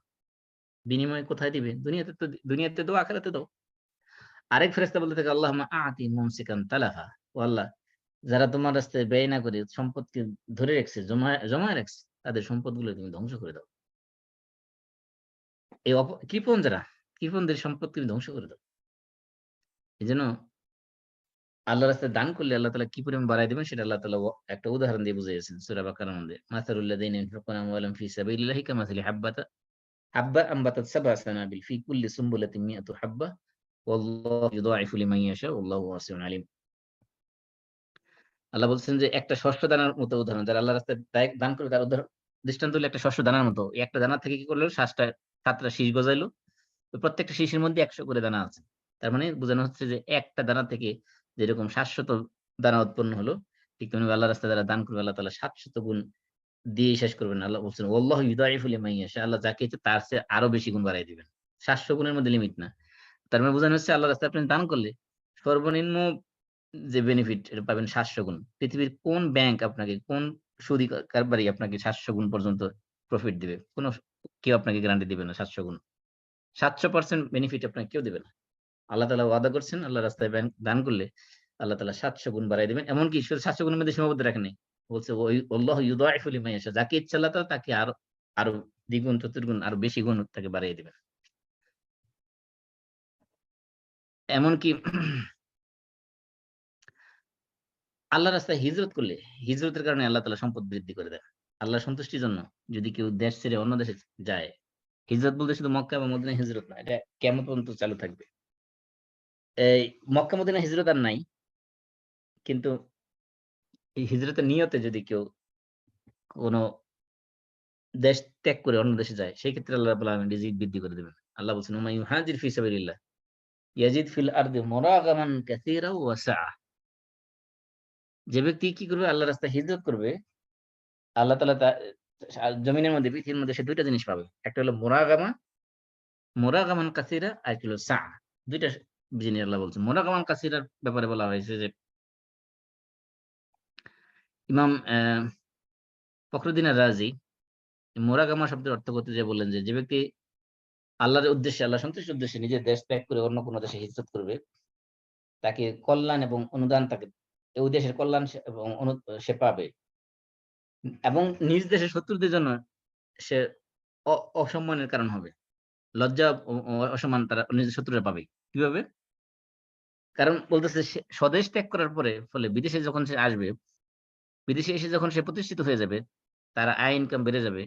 বিনিময় কোথায় দিবে? দুনিয়াতে দাও, আখিরাতে দাও। আরেক ফেরেশতা বলতে থাকে, আল্লাহুম্মা আ'তি মুমসিকান তালাফা। ও আল্লাহ, যারা তোমার রাস্তায় ব্যয় না করে সম্পদকে ধরে রাখছে, জমায় রাখছে, তাদের সম্পদগুলো তুমি ধ্বংস করে দাও। এই কৃপণ যারা, কৃপণদের সম্পদ তুমি ধ্বংস করে দাও। এজন্য আল্লাহর রাস্তায় দান করলে আল্লাহ তাআলা কি পরিমাণ বাড়ায় দিবেন সেটা আল্লাহ তাআলা একটা উদাহরণ দিয়ে বুঝিয়েছেন সূরা বাকারার মধ্যে। মাসালুল লাযিনা ইউনফিকুনা আমওয়ালাহুম ফি সাবিলিল্লাহি কামাসালি হাব্বা আনবাতাত সাবআ সানাবিল ফি কুল্লি সুম্বুলাতিন মিআতু হাব্বা ওয়াল্লাহু ইউদাইফু লিমান ইয়াশা ওয়াল্লাহু ওয়াসিউন আলিম। আল্লাহ বলছেন যে একটা শস্য দানার মতো উদাহরণ, যারা আল্লাহর রাস্তায় দান করবে তার দৃষ্টান্ত হলো একটা শস্য দানার মতো। এই একটা দানা থেকে কি করলো? ৭টা শীষ গজাইলো। তো প্রত্যেকটা শীষের মধ্যে ১০০ করে দানা আছে। তার মানে বোঝানো হচ্ছে যে একটা দানা থেকে যেরকম ৭০০ দানা উৎপন্ন হলো, ঠিক তেমনি আল্লাহর রাস্তায় যারা দান করবে আল্লাহ তাআলা ৭০০ গুণ দিয়ে শেষ করবেন না। আল্লাহ বলছেন, "ওয়াল্লাহু ইউদাইফু লিমান ইয়াশা।" আল্লাহ যাকে ইচ্ছা তার চেয়ে আরো বেশি গুণ বাড়ায় দিবেন। ৭০০ গুণের মধ্যে লিমিট না। তার মানে বোঝানো হচ্ছে আল্লাহর রাস্তায় আপনি দান করলে সর্বনিম্ন যে বেনিফিট এটা পাবেন ৭০০ গুণ। পৃথিবীর কোন ব্যাংক আপনাকে, কোন সুদী কারবারি আপনাকে ৭০০ গুণ পর্যন্ত প্রফিট দিবে? কেউ আপনাকে গ্যারান্টি দিবে না ৭০০ গুণ। ৭০০% বেনিফিট আপনাকে কেউ দিবে না। আল্লাহ তাআলা ওয়াদা করছেন আল্লাহর রাস্তায় দান করলে আল্লাহ তাআলা ৭০০ গুণ বাড়ায় দিবেন। এমনকি শুধু ৭০০ গুণের মধ্যে সীমাবদ্ধ রাখেন নাই। বলছে ওয়াল্লাহু ইউদাইফু লিমান ইয়াশা। যাকে ইচ্ছা আল্লাহ তাআলা তাকে আরো দ্বিগুণ, চতুর্গুণ আরো বেশি গুণ তাকে বাড়িয়ে দিবেন। এমনকি আল্লাহর রাস্তায় হিজরত করলে, হিজরতের কারণে আল্লাহ তাআলা সম্পদ বৃদ্ধি করে দেন। আল্লাহর সন্তুষ্টির জন্য যদি কেউ দেশ ছেড়ে অন্য দেশে যায়, হিজরত বলতে শুধু মক্কা বা মদিনায় হিজরত না। এটা কিয়ামত পর্যন্ত চালু থাকবে। এই মক্কা মদিনায় হিজরত আর নাই। কিন্তু এই হিজরতের নিয়তে যদি কেউ কোন দেশ ত্যাগ করে অন্য দেশে যায়, সেই ক্ষেত্রে আল্লাহ রাব্বুল আলামিন রিজিক বৃদ্ধি করে দিবেন। আল্লাহ বলছেন, "ওয়া মান ইউহাজির ফি সাবিলিল্লাহ ইয়াজিদ ফিল আরদি মুরাগামান কাসীরা ওয়া সাআ।" যে ব্যক্তি কি করবে? আল্লাহর রাস্তায় হিজরত করবে, আল্লাহ তাআলা জমিনের মধ্যে, পৃথিবীর মধ্যে সে ২ টা জিনিস পাবে। একটা হলো মুরাগামান কাসীরা, আরেকটা হলো সাআ। ২ টা জিনিস আল্লাহ বলছেন। মুরাগামান কাসীরার ব্যাপারে বলা হয়েছে যে ইমাম ফখরুদ্দীন আর-রাজি মুরাগামা শব্দের অর্থ করতে যেয়ে বললেন যে, যে ব্যক্তি আল্লাহর উদ্দেশ্যে, আল্লাহ সন্তুষ্টির উদ্দেশ্যে নিজের দেশ ত্যাগ করে অন্য কোন দেশে হিজরত করবে, তাকে কল্যাণ এবং অনুদান ওই দেশের কল্যাণ এবং সে পাবে। এবং নিজ দেশের শত্রুদের জন্য সে অসম্মানের কারণ হবে। লজ্জা অসম্মান তারা নিজের শত্রুরা পাবে। কিভাবে? কারণ বলতেছে সে স্বদেশ ত্যাগ করার ফলে বিদেশে যখন সে আসবে, বিদেশে এসে যখন সে প্রতিষ্ঠিত হয়ে যাবে, তার আয় ইনকাম বেড়ে যাবে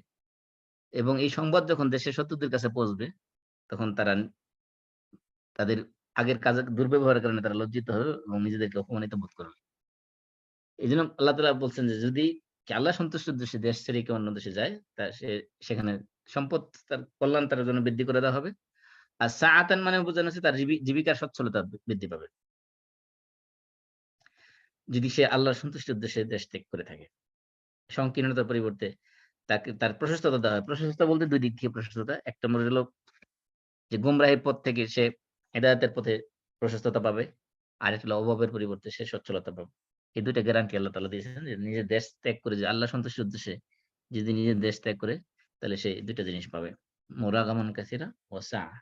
এবং এই সংবাদ যখন দেশের শত্রুদের কাছে পৌঁছবে, তখন তারা তাদের আগের কাজের দুর্ব্যবহারের কারণে তারা লজ্জিত হবে এবং নিজেদেরকে অপমানিত বোধ করবে। এজন্য আল্লাহ তাআলা বলছেন যে যদি আল্লাহ সন্তুষ্টির উদ্দেশ্যে দেশ ছেড়ে কেউ অন্য দেশে যায়, সেখানে সম্পদ, তার কল্যাণ তার জন্য বৃদ্ধি করে দেওয়া হবে। আর সাআতান মানে বোঝানো হচ্ছে তার জীবিকার সচ্ছলতা বৃদ্ধি পাবে। যদি সে আল্লাহর সন্তুষ্টির উদ্দেশ্যে দেশ ত্যাগ করে থাকে। সংকীর্ণতার পরিবর্তে তাকে তার প্রশস্ততা দেওয়া হয়। প্রশস্ততা বলতে ২ দিক থেকে প্রশস্ততা। এক নম্বর হলো যে গুমরাহির পথ থেকে সে হেদায়েতের পথে প্রশস্ততা পাবে। আরেকটা হলো অভাবের পরিবর্তে সে সচ্ছলতা পাবে। এই ২ টা গ্যারান্টি আল্লাহ তাআলা দিয়েছেন যে নিজের দেশ ত্যাগ করে যে আল্লাহ সন্তুষ্টির উদ্দেশ্যে যদি নিজের দেশ ত্যাগ করে তাহলে সে ২ টা জিনিস পাবে। মুরাগামান কাসিরা ওয়া সাআ।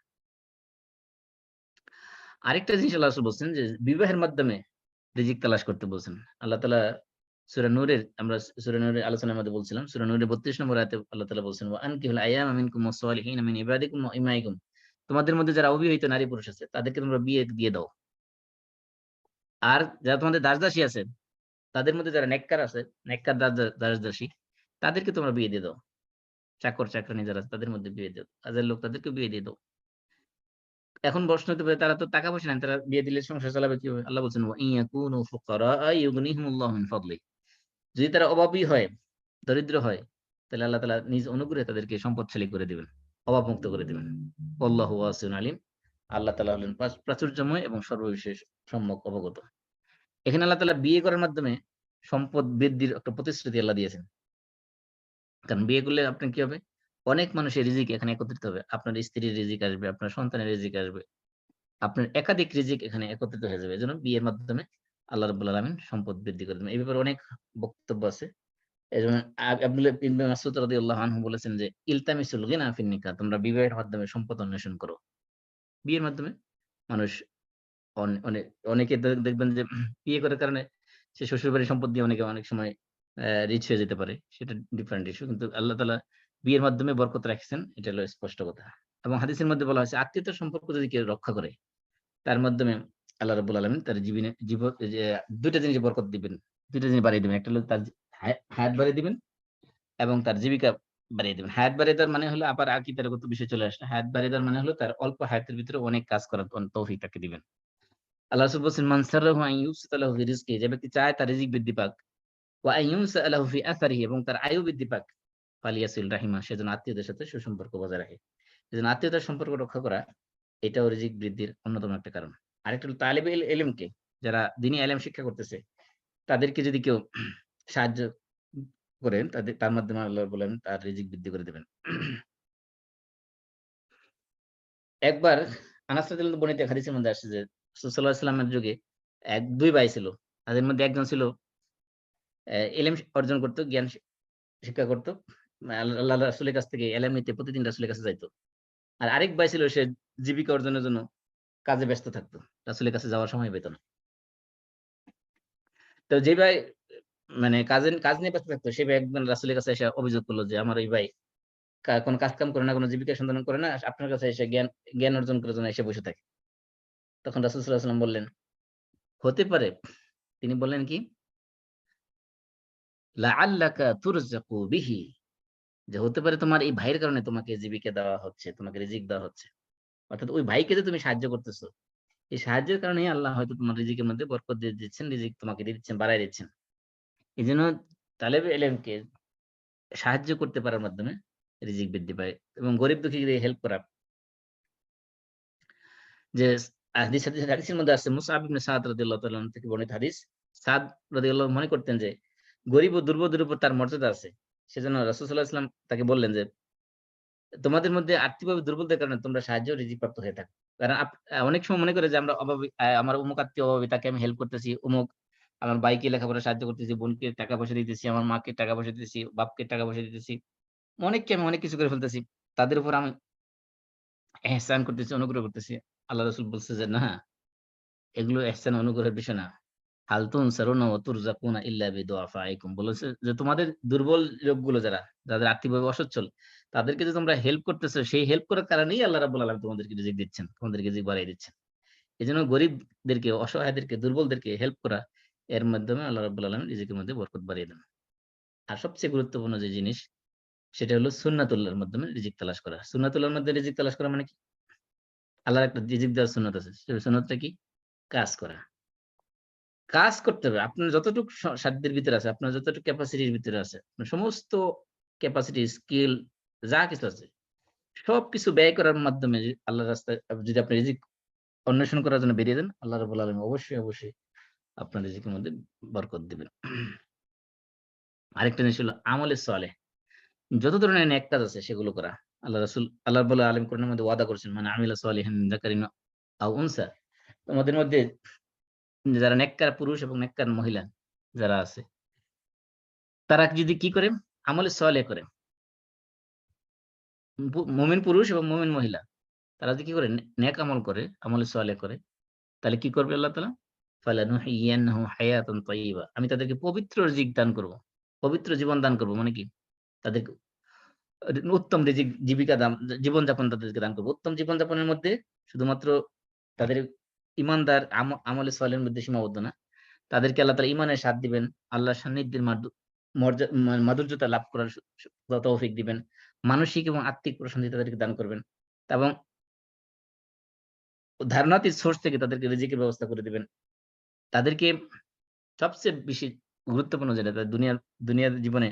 আরেকটা জিনিস আল্লাহ রাসূল বলছেন যে বিবাহের মাধ্যমে রিজিক তালাশ করতে বলছেন। আল্লাহ তাআলা সূরা নূরের আমরা সূরা নূরের আলোচনার মধ্যে বলছিলাম। সূরা নূরের ৩২ নম্বর আয়াতে আল্লাহ তাআলা বলছেন, "ওয়া আনকিহুল আয়ামা মিনকুম ওয়াস-সালিহিনা মিন ইবাদিকুম ওয়া ইমাইকুম।" তোমাদের মধ্যে যারা অবিবাহিত নারী পুরুষ আছে তাদেরকে তোমরা বিয়ে দিয়ে দাও। আর যারা তোমাদের দাস-দাসী আছে তাদের মধ্যে যারা নেককার আছে, নেককার দাস-দাসী তাদেরকে তোমরা বিয়ে দিয়ে দাও। চাকর-চাকরানী যারা আছে তাদের মধ্যে বিয়ে দাও। কাজের লোক তাদেরকে বিয়ে দিয়ে দাও। এখন প্রশ্ন হতে পারে তারা তো টাকা পয়সা নাই। তারা বিয়ে দিলে সংসার চালাবে কিভাবে? আল্লাহ বলছেন, "ওয়া ইন ইয়াকুনু ফুকারাআ ইউগনিহিমুল্লাহু মিন ফাদলি।" যদি তারা অভাবী হয়, দরিদ্র হয়, তাহলে আল্লাহ তাআলা নিজ অনুগ্রহে তাদেরকে সম্পদশালী করে দিবেন। অভাবমুক্ত করে দিবেন। আল্লাহু ওয়াসিউন আলিম। আল্লাহ তাআলা হলেন প্রাচুর্যময় এবং সর্ববিষয়ে সম্যক অবগত। এখানে আল্লাহ তাআলা বিয়ে করার মাধ্যমে সম্পদ বৃদ্ধির একটা প্রতিশ্রুতি আল্লাহ দিয়েছেন। কারণ বিয়ে করলে আপনার কি হবে? অনেক মানুষের রিজিক এখানে একত্রিত হবে। আপনার স্ত্রীর রিজিক আসবে, আপনার সন্তানের রিজিক আসবে। আপনার একাধিক রিজিক এখানে একত্রিত হয়ে যাবে। এজন্য বিয়ের মাধ্যমে আল্লাহ রাব্বুল আলামিন সম্পদ বৃদ্ধি করে দেন। এই ব্যাপারে অনেক বক্তব্য আছে। এজন্য আব্দুল্লাহ ইবনে মাসউদ রাদিয়াল্লাহু আনহু বলেছেন যে, "ইলতামিসুল গিনা ফিন নিকাহ।" তোমরা বিবাহের মাধ্যমে সম্পদ অন্বেষণ করো। বিয়ের মাধ্যমে মানুষ অনেকে দেখবেন যে বিয়ে করার কারণে সে শ্বশুরবাড়ির সম্পদ দিয়ে অনেক সময় রিচ হয়ে যেতে পারে। সেটা ডিফারেন্ট ইস্যু। কিন্তু আল্লাহ তাআলা বিয়ের মাধ্যমে বরকত রাখছেন। এটা হলো স্পষ্ট কথা। এবং হাদিসের মধ্যে বলা হয়েছে আত্মীয়তার সম্পর্ক যদি কেউ রক্ষা করে তার মাধ্যমে আল্লাহ রাব্বুল আলামিন তার যে ২ টা জিনিস বরকত দিবেন। ২ টা জিনিস বাড়িয়ে দিবেন। একটা হলো তার হায়াত বাড়িয়ে দিবেন এবং তার জীবিকা বাড়িয়ে দিবেন। হায়াত বাড়িয়ে দেওয়ার মানে হলো আবার আকীদাগত বিষয় চলে আসলো। হায়াত বাড়িয়ে দেওয়ার মানে হলো তার অল্প হায়াতের ভিতরে অনেক কাজ করার তৌফিক তাকে দিবেন। আল্লাহ রাসূল বলছেন, "মান সাররাহু আন ইউবসাতা লাহু ফি রিজকিহি।" যে ব্যক্তি চায় তার রিজিক বৃদ্ধি পাক। ওয়া আন ইউনসা লাহু ফি আসারিহি এবং তার আয়ু বৃদ্ধি পাক। ফালিয়াসিল রাহিমা সে যেন আত্মীয়দের সাথে সুসম্পর্ক বজায় রাখে। এজন্য আত্মীয়তার সম্পর্ক রক্ষা করা এটাও রিজিক বৃদ্ধির অন্যতম একটা কারণ। আরেকটা হলো তালিবে ইলমকে যারা দ্বীনি ইলম শিক্ষা করতেছে তাদেরকে যদি কেউ সাহায্য করেন তার মাধ্যমে আল্লাহ বলেন তার রিজিক বৃদ্ধি করে দেবেন। একবার আনাস রাদিয়াল্লাহু বর্ণিত এক হাদিসের মধ্যে আসছে যে রাসূল সাল্লাল্লাহু আলাইহি ওয়াসাল্লামের যুগে ২ ভাই ছিল। তাদের মধ্যে একজন ছিল ইলম অর্জন করত, জ্ঞান শিক্ষা করত। আল্লাহ রাসূলের কাছ থেকে ইলম নিতে প্রতিদিন রাসূলের কাছে যাইত। আর আরেক ভাই ছিল সে জীবিকা অর্জনের জন্য কাজে ব্যস্ত থাকত। রাসূলের কাছে যাওয়ার সময় পেত না। তো যে ভাই মানে কাজ নিয়ে ব্যস্ত থাকতো সে ভাই একদিন রাসূলের কাছে এসে অভিযোগ করল যে, "আমার এই ভাই কোন কাজ-কাম করে না, কোন জীবিকা সন্ধান করে না। আপনার কাছে এসে জ্ঞান অর্জন করার জন্য এসে বসে থাকে।" তখন রাসূল সাল্লাল্লাহু আলাইহি ওয়াসাল্লাম বললেন, "হতে পারে।" তিনি বললেন কি? "লাআল্লাকা তুরযাকু বিহি।" যে হতে পারে তোমার এই ভাইয়ের কারণে তোমাকে জীবিকা দেওয়া হচ্ছে, তোমাকে রিজিক দেওয়া হচ্ছে। অর্থাৎ ওই ভাইকে যে তুমি সাহায্য করতেছো, এই সাহায্যের কারণেই আল্লাহ হয়তো তোমার রিজিকের মধ্যে বরকত দিয়ে দিচ্ছেন, রিজিক তোমাকে দিয়ে দিচ্ছেন, বাড়ায় দিচ্ছেন। এজন্য তালেবে ইলমকে সাহায্য করতে পারার মাধ্যমে রিজিক বৃদ্ধি পায় এবং গরিব দুঃখীদের হেল্প করা। যে হাদিসের মধ্যে আছে মুসআব ইবনে সাদ রাদিয়াল্লাহু তাআলা আনহু থেকে বর্ণিত হাদিস। সাদ রাদিয়াল্লাহু মনে করতেন যে গরিব ও দুর্বলদের উপর তার মর্যাদা আছে। সেজন্য রাসূল সাল্লাল্লাহু আলাইহি ওয়াসাল্লাম তাকে বললেন যে, "তোমাদের মধ্যে আর্থিকভাবে দুর্বলদের কারণে তোমরা সাহায্য ও রিজিক প্রাপ্ত হয়ে থাকো।" কারণ অনেক সময় মনে করে যে আমরা অভাবী আমার অমুক আত্মীয় অভাবী তাকে আমি হেল্প করতেছি, আমার ভাইকে লেখাপড়ায় সাহায্য করতেছি, বোনকে টাকা পয়সা দিতেছি, আমার মাকে টাকা পয়সা দিতেছি, বাপকে টাকা পয়সা দিতেছি। অনেককে আমি অনেক কিছু করে ফেলতেছি। তাদের উপর আমি এহসান করতেছি, অনুগ্রহ করতেছি। আল্লাহ রাসূল বলছে যে, "না, এগুলো এহসান অনুগ্রহের বিষয় না। হাল তুনসারুনা ওয়া তুরযাকুনা ইল্লা বিদুআফাইকুম।" বলেছে যে তোমাদের দুর্বল লোকগুলো যাদের আর্থিকভাবে অসচ্ছল, তাদেরকে যে তোমরা হেল্প করতেছো, সেই হেল্প করার কারণেই আল্লাহ রাব্বুল আলামিন তোমাদেরকে রিজিক দিচ্ছেন। তোমাদেরকে রিজিক বাড়ায় দিচ্ছেন। এজন্য গরিবদেরকে, অসহায়দেরকে, দুর্বলদেরকে হেল্প করা, এর মাধ্যমে আল্লাহ রাব্বুল আলামিন রিজিকের মধ্যে বরকত বাড়িয়ে দেন। আর সবচেয়ে গুরুত্বপূর্ণ যে জিনিস, সেটা হলো সুন্নাতুল্লাহর মাধ্যমে রিজিক তালাশ করা। সুন্নাতুল্লাহর মধ্যে রিজিক তালাশ করা মানে কি? আল্লাহর একটা রিজিক দেওয়ার সুন্নাত আছে। সেই সুন্নাতটা কি? কাজ করা। কাজ করতে হবে। আপনার যতটুকু সাধ্যের ভিতরে আছে, আপনার যতটুকু ক্যাপাসিটির ভিতরে আছে, আপনার সমস্ত ক্যাপাসিটি, স্কিল যা কিছু আছে, সবকিছু ব্যয় করার মাধ্যমে আল্লাহর রাস্তায় যদি আপনি রিজিক অন্বেষণ করার জন্য বেরিয়ে যান, আল্লাহ রাব্বুল আলামিন অবশ্যই আপনার রিজিকের মধ্যে বরকত দিবেন। আরেকটা জিনিস হলো আমলে সালেহ। যত ধরনের নেক কাজ আছে সেগুলো করা। আল্লাহ রাব্বুল আলামিন কোরআনের মধ্যে ওয়াদা করেছেন, মান আমিলা সালিহান মিন যাকারিন আও উনসা। তোমাদের মধ্যে যারা নেককার পুরুষ এবং নেককার মহিলা যারা আছে, তারা যদি কি করে? আমলে সালেহ করে। মুমিন পুরুষ এবং মুমিন মহিলা তারা যদি কি করে? নেক আমল করে, আমলে সালেহ করে, তাহলে কি করবে আল্লাহ তাআলা? ফালানুহিয়্যান্নাহু হায়াতান তাইয়্যিবা। আমি তাদেরকে পবিত্র রিজিক দান করব। পবিত্র জীবন দান করব। মানে কি? তাদেরকে উত্তম রিজিক জীবিকা জীবনযাপন তাদেরকে দান করব। উত্তম জীবনযাপনের মধ্যে শুধুমাত্র তাদের ঈমানদার আমলে সালেহের মধ্যে সীমাবদ্ধ না। তাদেরকে আল্লাহ তাআলা ঈমানের স্বাদ দিবেন। আল্লাহর সান্নিধ্যের মাধুর্যতা লাভ করার তৌফিক দিবেন। মানসিক এবং আত্মিক প্রশান্তি তাদেরকে দান করবেন। এবং ধারণাতীত সোর্স থেকে তাদেরকে রিজিকের ব্যবস্থা করে দিবেন। তাদেরকে সবচেয়ে বেশি গুরুত্বপূর্ণ যেটা তাদের দুনিয়ার জীবনে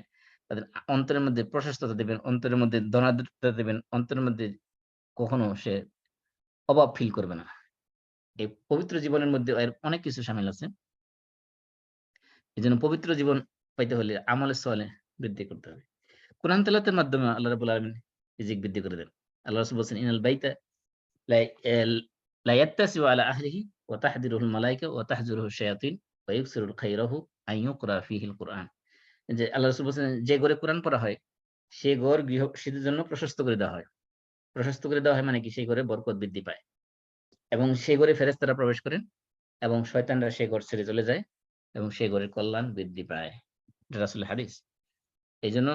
তাদের অন্তরের মধ্যে প্রশস্ততা দিবেন, অন্তরের মধ্যে ধনাঢ্যতা দিবেন, অন্তরের মধ্যে কখনো সে অভাব ফিল করবে না। এই পবিত্র জীবনের মধ্যে এর অনেক কিছু শামিল আছে। এজন্য পবিত্র জীবন পাইতে হলে আমলে সালেহ বৃদ্ধি করতে হবে। কোরআন তেলাওয়াতের মাধ্যমে আল্লাহ রাব্বুল আলামিন রিজিক বৃদ্ধি করে দেন। আল্লাহ রাসূল বলেছেন, ইনাল বাইতা লা ইয়াত্তাসিউ আলা আহলিহি ওয়া তাহদিরুহুল মালায়েকা ওয়া তাহজুরুহু শায়াতিন ওয়া ইউকসিরুল খাইরাহু আন ইউকরা ফিহিল কুরআন। যে আল্লাহ রাসূল বলেছেন, যে ঘরে কোরআন পড়া হয় সে ঘর গৃহস্থদের জন্য প্রশস্ত করে দেওয়া হয়। প্রশস্ত করে দেওয়া হয় মানে কি? সেই ঘরে বরকত বৃদ্ধি পায় এবং সেই ঘরে ফেরেশতারা প্রবেশ করেন এবং শয়তানরা সেই ঘর ছেড়ে চলে যায় এবং সেই ঘরের কল্যাণ বৃদ্ধি পায়। এটা রাসূলের হাদিস। এইজন্য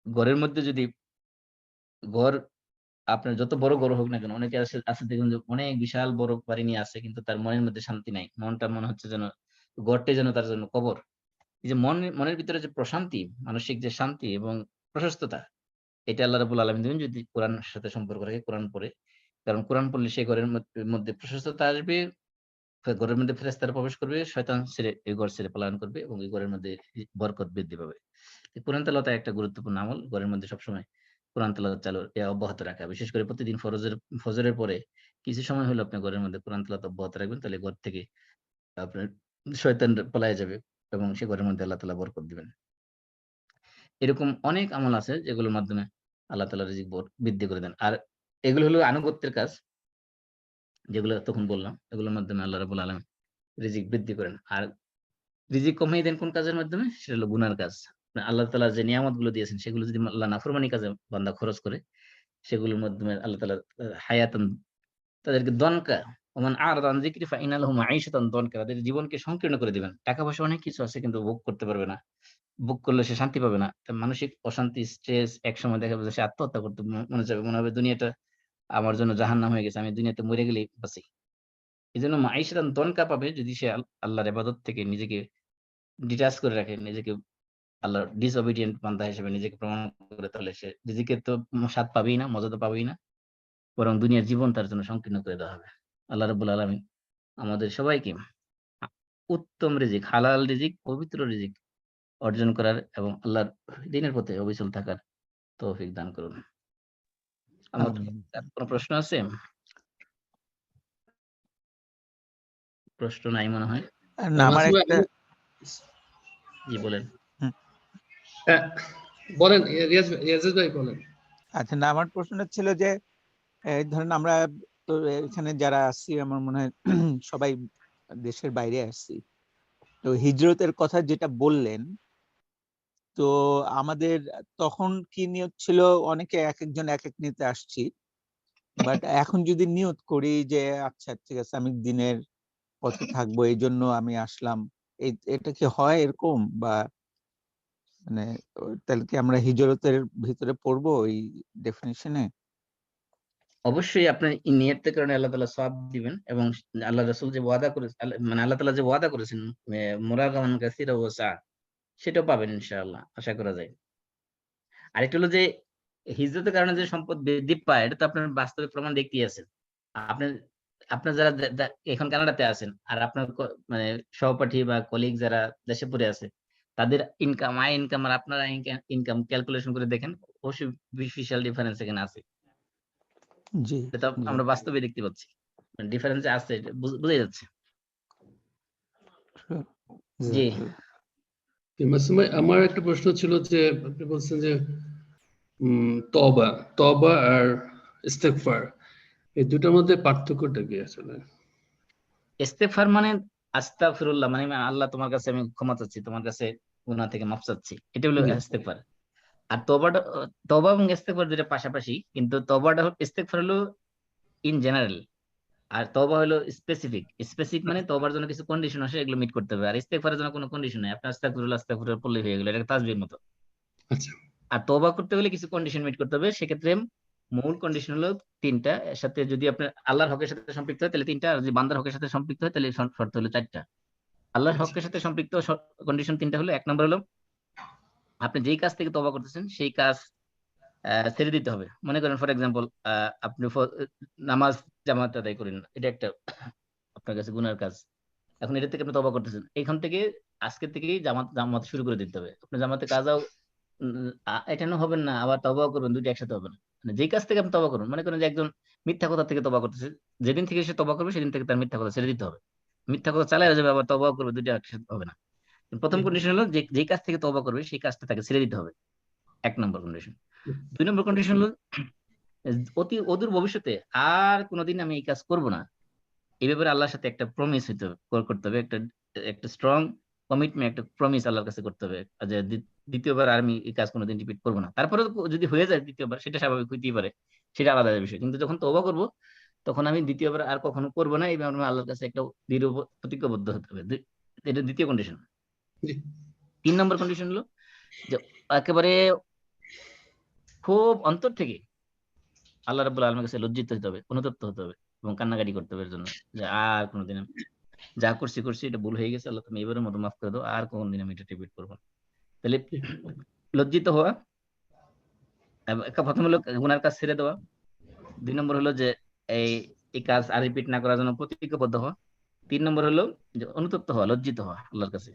ঘরের মধ্যে যদি ঘর আপনার যত বড় ঘর হোক না কেন, অনেকে আছে দেখবেন যে অনেক বিশাল বড় বাড়ি নিয়ে আছে কিন্তু তার মনের মধ্যে শান্তি নাই। মনটা মনে হচ্ছে যেন ঘরটাই যেন তার জন্য কবর। এই যে মনের ভিতরে যে প্রশান্তি, মানসিক যে শান্তি এবং প্রশস্ততা, এটা আল্লাহ রাব্বুল আলামিন দিবেন যদি কোরআনের সাথে সম্পর্ক রাখে, কোরআন পড়ে। কারণ কোরআন পড়লে সেই ঘরের মধ্যে প্রশস্ততা আসবে, ঘরের মধ্যে ফেরেশতারা প্রবেশ করবে, শয়তান এই ঘর ছেড়ে পলায়ন করবে এবং এই ঘরের মধ্যে বরকত বৃদ্ধি পাবে। কোরআন তেলাওয়াত একটা গুরুত্বপূর্ণ আমল। ঘরের মধ্যে সবসময় কোরআন তেলাওয়াত অব্যাহত রাখা। বিশেষ করে প্রতিদিন ফজরের পরে কিছু সময় হলেও আপনি ঘরের মধ্যে কোরআন তেলাওয়াত অব্যাহত রাখবেন। তাহলে ঘর থেকে আপনার শয়তান পলায়ে যাবে এবং সে ঘরের মধ্যে আল্লাহ তাআলা বরকত দিবেন। এরকম অনেক আমল আছে যেগুলোর মাধ্যমে আল্লাহ তাআলা রিজিক বৃদ্ধি করে দেন। আর এগুলো হলো আনুগত্যের কাজ, যেগুলো তখন বললাম। এগুলোর মাধ্যমে আল্লাহ রাব্বুল আলামিন রিজিক বৃদ্ধি করেন। আর রিজিক কমিয়ে দেন কোন কাজের মাধ্যমে? সেটা হলো গুনার কাজ। আল্লাহ তাআলা যে নিয়ামতগুলো দিয়েছেন সেগুলো যদি আল্লাহ নাফরমানি কাজে বান্দা খরচ করে, সেগুলোর মাধ্যমে আল্লাহ তাআলা হায়াতান তাদেরকে দনকা ওমান আ'রাদা আন যিকরি ফাইন্না লাহু মাঈশাতান দনকা, তাদের জীবনকে সংকীর্ণ করে দিবেন। টাকা-পয়সা অনেক কিছু আছে কিন্তু ভোগ করতে পারবে না। ভোগ করলে সে শান্তি পাবে না। তার মানসিক অশান্তি, স্ট্রেস, একসময় দেখা যাবে সে আত্মহত্যা করতে মনে চাবে। মনে হবে দুনিয়াটা আমার জন্য জাহান্নাম হয়ে গেছে। আমি দুনিয়াতে মরে গেলেই বাঁচি। এজন্য মাঈশাতান দনকা পাবে যদি সে আল্লাহর ইবাদত থেকে নিজেকে ডিটাচ করে রাখে, নিজেকে আল্লাহর disobedient বান্দা হিসেবে নিজেকে প্রমাণ করে, তাহলে সে রিজিকের তো স্বাদ পাবেই না, মজা তো পাবেই না। বরং দুনিয়ার জীবন তার জন্য সংকীর্ণ করে দেওয়া হবে। আল্লাহ রাব্বুল আলামিন আমাদের সবাইকে আ উত্তম রিজিক, হালাল রিজিক, পবিত্র রিজিক অর্জন করার এবং আল্লাহর দ্বীনের পথে অবিচল থাকার তৌফিক দান করুন। আমার আমিন। কোন প্রশ্ন আছে? প্রশ্ন নাই মনে হয়। না, আমার নাসির ভাই, একটা জি বলেন। হ্যাঁ, বলেন রিয়াজ ভাই বলেন। আচ্ছা, না, আমার প্রশ্নটা ছিল যে ধরেন আমরা তো এখানে যারা আছি আমার মনে হয় সবাই দেশের বাইরে আসছি। তো হিজরতের কথা যেটা বললেন, তো আমাদের তখন কি নিয়ত ছিল? অনেকে এক একজন এক এক নিয়তে আসছি, বাট এখন যদি নিয়ত করি যে আচ্ছা ঠিক আছে আমি দিনের পথে থাকবো এই জন্য আমি আসলাম, এটা কি হয় এরকম? বা মানে তাহলে কি আমরা হিজরতের ভিতরে পড়বো ওই ডেফিনিশনে? অবশ্যই আপনার নিয়তের কারণে আল্লাহ তাআলা সওয়াব দিবেন এবং আল্লাহ রাসূল যে ওয়াদা করেছেন, মানে আল্লাহ তাআলা যে ওয়াদা করেছেন মুরাগামান কাসীরা ওয়া সা, সেটাও পাবেন ইনশাআল্লাহ, আশা করা যায়। আরেকটা হলো যে হিজরতের কারণে যে সম্পদ বৃদ্ধি পায় এটা তো আপনার বাস্তবে প্রমাণ দেখতেই আছেন। আপনার আপনার যারা এখন কানাডাতে আছেন আর আপনার মানে সহপাঠী বা কলিগ যারা দেশে পড়ে আছে, তাদের আয় ইনকাম আর আপনার ইনকাম ক্যালকুলেশন করে দেখেন, অবশ্যই বেনিফিশিয়াল ডিফারেন্স এখানে আছে। জি, এটা আমরা বাস্তবে দেখতে পাচ্ছি। ডিফারেন্স আছে, এটা বোঝাই যাচ্ছে। জি মাসুম ভাই, আমার একটা প্রশ্ন ছিল যে আপনি বলছেন যে তওবা তওবা আর ইস্তেগফার, এই দুটোর মধ্যে পার্থক্যটা কি আসলে? ইস্তেগফার মানে আস্তাগফিরুল্লাহ, মানে আল্লাহ তোমার কাছে আমি ক্ষমা চাচ্ছি, তোমার কাছে গুনাহ থেকে মাফ চাচ্ছি, এটা হলো জি। ইস্তেগফার। আর তওবাটা, তওবা এবং ইস্তেগফার দুটো পাশাপাশি, কিন্তু তওবাটা হলো, ইস্তেগফার হলো ইন জেনারেল, আর তওবা হলো স্পেসিফিক। স্পেসিফিক মানে তওবার জন্য কিছু কন্ডিশন আছে, এগুলো মিট করতে হবে। আর ইস্তেগফারের জন্য কোনো কন্ডিশন নাই, আপনি আস্তাগফিরুল্লাহ আস্তাগফিরুল্লাহ পড়লেই হয়ে গেল, এটা তাসবিহের মতো। আচ্ছা। আর তওবা করতে হলে কিছু কন্ডিশন মিট করতে হবে, সেক্ষেত্রে মূল কন্ডিশন হলো তিনটা। এর সাথে যদি আপনার আল্লাহর হকের সাথে সম্পৃক্ত হয় তাহলে তিনটা, আর যদি বান্দার হকের সাথে সম্পৃক্ত হয় তাহলে শর্ত হলো চারটা। আল্লাহর আচ্ছা। হকের সাথে সম্পৃক্ত কন্ডিশন তিনটা হলো, এক নম্বর হলো আপনি যেই কাজ থেকে তওবা করতেছেন সেই কাজ ছেড়ে দিতে হবে। মনে করেন ফর এক্সাম্পল, আপনি নামাজ জামাত আদায় করেন না, এটা একটা আপনার কাছে গুনার কাজ। এখন এটা থেকে আপনি তওবা করতেছেন, এখান থেকে আজকে থেকেই জামাত জামাত শুরু করে দিতে হবে। আপনি জামাতে কাজাও এটানো হবেন না, আবার তওবাও করবেন, দুইটা একসাথে হবে না। মানে যেই কাজ থেকে আপনি তওবা করুন, মনে করেন যে একজন মিথ্যা কথা থেকে তওবা করতেছে, যেদিন থেকে সে তওবা করবে সেদিন থেকে তার মিথ্যা কথা ছেড়ে দিতে হবে। মিথ্যা কথা চালিয়ে যাবে আবার তওবাও করবে, দুইটা একসাথে হবে না। প্রথম কন্ডিশন হলো যে যেই কাজ থেকে তওবা করবে সেই কাজটা তাকে ছেড়ে দিতে হবে, এক নম্বর কন্ডিশন। দুই নম্বর কন্ডিশন হলো অতি অদূর ভবিষ্যতে আর কোনোদিন আমি এই কাজ করব না, এই ব্যাপারে আল্লাহর সাথে একটা প্রমিস হইতে হবে, করতে হবে, একটা একটা স্ট্রং কমিটমেন্ট, একটা প্রমিস আল্লাহর কাছে করতে হবে যে দ্বিতীয়বার আর আমি এই কাজ কোনোদিন রিপিট করবো না। তারপরে যদি হয়ে যায় দ্বিতীয়বার, সেটা স্বাভাবিক হইতেই পারে, সেটা আলাদা বিষয়। কিন্তু যখন তওবা করব তখন আমি দ্বিতীয়বার আর কখনো করবো না, এই ব্যাপারে আল্লাহর কাছে একটা দৃঢ় প্রতিজ্ঞাবদ্ধ হতে হবে। এটা দ্বিতীয় কন্ডিশন। জি। তিন নম্বর কন্ডিশন হলো যে একেবারে খুব অন্তর থেকে আল্লাহ রাব্বুল আলামিনের কাছে লজ্জিত হতে হবে, অনুতপ্ত হতে হবে এবং কান্নাকাটি করতে হবে এর জন্য, যে আর কোনোদিন আমি যা করছি করছি, এটা ভুল হয়ে গেছে, আল্লাহ তুমি এবারের মতো মাফ করে দাও, আর কোনদিন আমি এটা রিপিট করবো না। তাহলে জি। লজ্জিত হওয়া, প্রথম হলো গুনার কাজ ছেড়ে দেওয়া, দুই নম্বর হলো যে এই এই কাজ আর রিপিট না করার জন্য প্রতিজ্ঞাবদ্ধ হওয়া, তিন নম্বর হলো যে অনুতপ্ত হওয়া, লজ্জিত হওয়া আল্লাহর কাছে।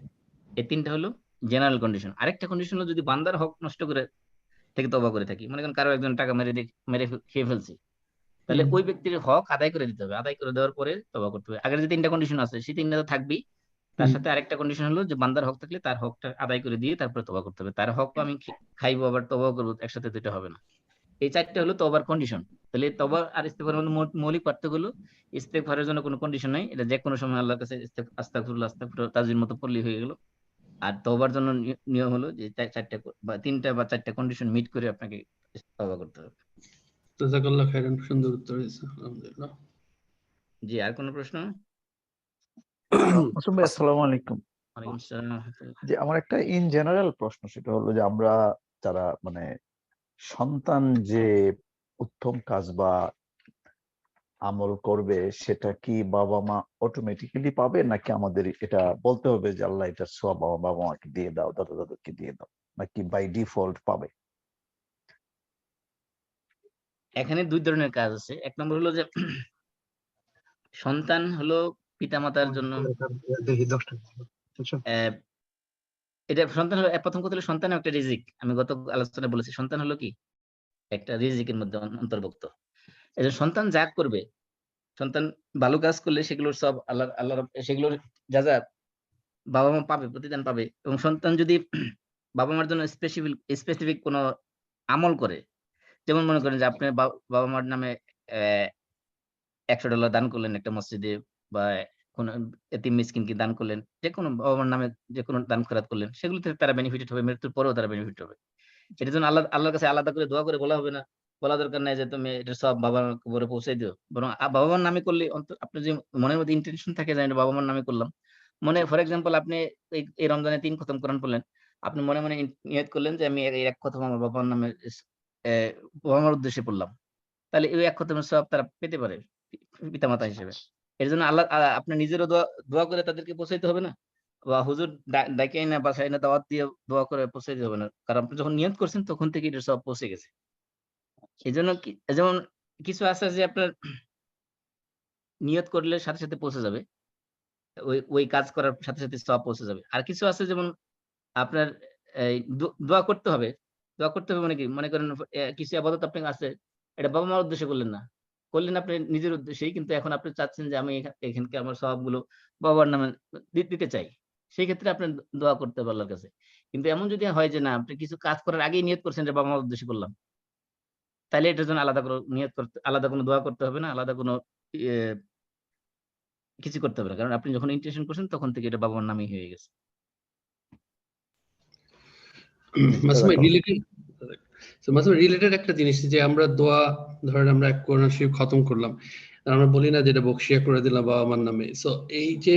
এই তিনটা হলো জেনারেল কন্ডিশন। আরেকটা কন্ডিশন হলো যদি বান্দার হক নষ্ট করে থেকে তওবা করে থাকি, মনে করেন কারো একজন টাকা মেরে খেয়ে ফেলছি, তাহলে ওই ব্যক্তির হক আদায় করে দিতে হবে, আদায় করে দেওয়ার পরে তওবা করতে হবে। আগের যে তিনটা কন্ডিশন আছে সেই তিনটা তো থাকবেই, তার সাথে আরেকটা কন্ডিশন হলো যে বান্দার হক থাকলে তার হকটা আদায় করে দিয়ে তারপরে তওবা করতে হবে। তার হক আমি খাইবো আবার তওবাও করবো, একসাথে দুইটা হবে না। এই চারটা হলো তওবার কন্ডিশন। তাহলে তওবা আর ইস্তেগফারের মধ্যে মৌলিক পার্থক্য হলো ইস্তেগফারের জন্য কোনো কন্ডিশন নাই, এটা যে কোনো সময় আল্লাহর কাছে আস্তাগফিরুল্লাহ আস্তাগফিরুল্লাহ তাজির মতো পড়লেই হয়ে গেল। আর তওবার জন্য নিয়ম হলো যে চারটা বা তিনটা বা চারটা কন্ডিশন মিট করে আপনাকে তওবা করতে হবে। জাযাকাল্লাহ খাইরান, সুন্দর উত্তর হয়েছে, আলহামদুলিল্লাহ। জি, আর কোনো প্রশ্ন? মাসুম ভাই, আসসালামু আলাইকুম। ওয়ালাইকুম আসসালাম ওয়া রাহমাতুল্লাহ। যে আমার একটা ইন জেনারেল প্রশ্ন, সেটা হলো যে আমরা যারা মানে সন্তান যে উত্তম কাজ বা আমল করবে, সেটা কি বাবা মা অটোমেটিক্যালি পাবে, নাকি আমাদের এটা বলতে হবে যে আল্লাহ এটা সওয়াব আমার বাবা মাকে দিয়ে দাও, দাদা দাদুকে দিয়ে দাও, নাকি বাই ডিফল্ট পাবে? এখানে দুই ধরনের কাজ আছে। এক নম্বর হলো যে সন্তান হলো পিতামাতার জন্য দেখি 10টা। আহ, এটা সন্তান হলো প্রথম কথা হলো সন্তান একটা রিজিক। আমি গত আলোচনায় বলেছি সন্তান হলো কি একটা রিজিকের মধ্যে অন্তর্ভুক্ত। এই যে সন্তান যা করবে, সন্তান ভালো কাজ করলে সেগুলোর সব আল্লাহ সেগুলোর যা যা বাবা মা পাবে, প্রতিদান পাবে। এবং সন্তান যদি বাবা মার জন্য স্পেসিফিক কোনো আমল করে, যেমন মনে করেন যে আপনি বাবা মার নামে $100 দান করলেন একটা মসজিদে, বা কোন এতিম মিসকিনকে দান করলেন, যে কোনো বাবা মার নামে যে কোনো দান খয়রাত করলেন, সেগুলোতে তারা বেনিফিটেড হবে, মৃত্যুর পরেও তারা বেনিফিট হবে। এটার জন্য আল্লাহর কাছে আলাদা করে দোয়া করে বলা হবে না, বলা দরকার নাই যে তুমি এটা সব বাবার কবরে পৌঁছে দিও। বরং বাবা মার নামে করলে আপনার যে মনের মধ্যে ইন্টেনশন থাকে যে আমি বাবা মার নামে করলাম, মনে ফর এক্সাম্পল আপনি এই রমজানে 3 খতম কোরআন পড়লেন, আপনি মনে মনে নিয়ত করলেন যে আমি এই এক খতম আমার বাবার নামে বাবা মার উদ্দেশ্যে পড়লাম, তাহলে এই এক খতমের সওয়াব তারা পেতে পারে পিতামাতা হিসেবে। এর জন্য আল্লাহ আপনি নিজেরও দোয়া করে তাদেরকে পৌঁছাইতে হবে না, বা হুজুর ডাইকে আইনা বাসায় আইনা দাওয়াত দিয়ে দোয়া করে পৌঁছাইতে হবে না, কারণ আপনি যখন নিয়ত করছেন তখন থেকে এটা সব পৌঁছে গেছে। এই জন্য যেমন কিছু আছে যে আপনার নিয়ত করলে সাথে সাথে পৌঁছে যাবে, ওই কাজ করার সাথে সাথে সব পৌঁছে যাবে। আর কিছু আছে যেমন আপনার এই দোয়া করতে হবে। দোয়া করতে হবে মানে কি, মনে করেন কিছু আবাদত আপনার আছে, এটা বাবা মার উদ্দেশ্যে করলেন না, করলেন আপনি নিজের উদ্দেশ্যেই, কিন্তু এখন আপনি চাচ্ছেন যে আমি এখানকে আমার সওয়াবগুলো বাবার নামে দিতে চাই। সেই ক্ষেত্রে আপনি দোয়া করতে হবে আল্লাহর কাছে। কিন্তু এমন যদি হয় যে না আপনি কিছু কাজ করার আগেই নিয়ত করছেন যে বাবা-মার উদ্দেশ্যে করলাম। তাইলে এটার জন্য আলাদা করে নিয়ত করতে আলাদা কোনো দোয়া করতে হবে না। আলাদা কোনো ইয়ে কিছু করতে হবে না। কারণ আপনি যখন ইন্টেনশন করছেন তখন থেকে এটা বাবা-মার নামেই হয়ে গেছে। মাসুমাই রিলেটেড একটা জিনিস যে আমরা দোয়া ধরেন আমরা কোরআন শরীফ খতম করলাম, আর আমরা বলি না যেটা বকশিয়া করে দিলাম বাবা মার নামে। সো এই যে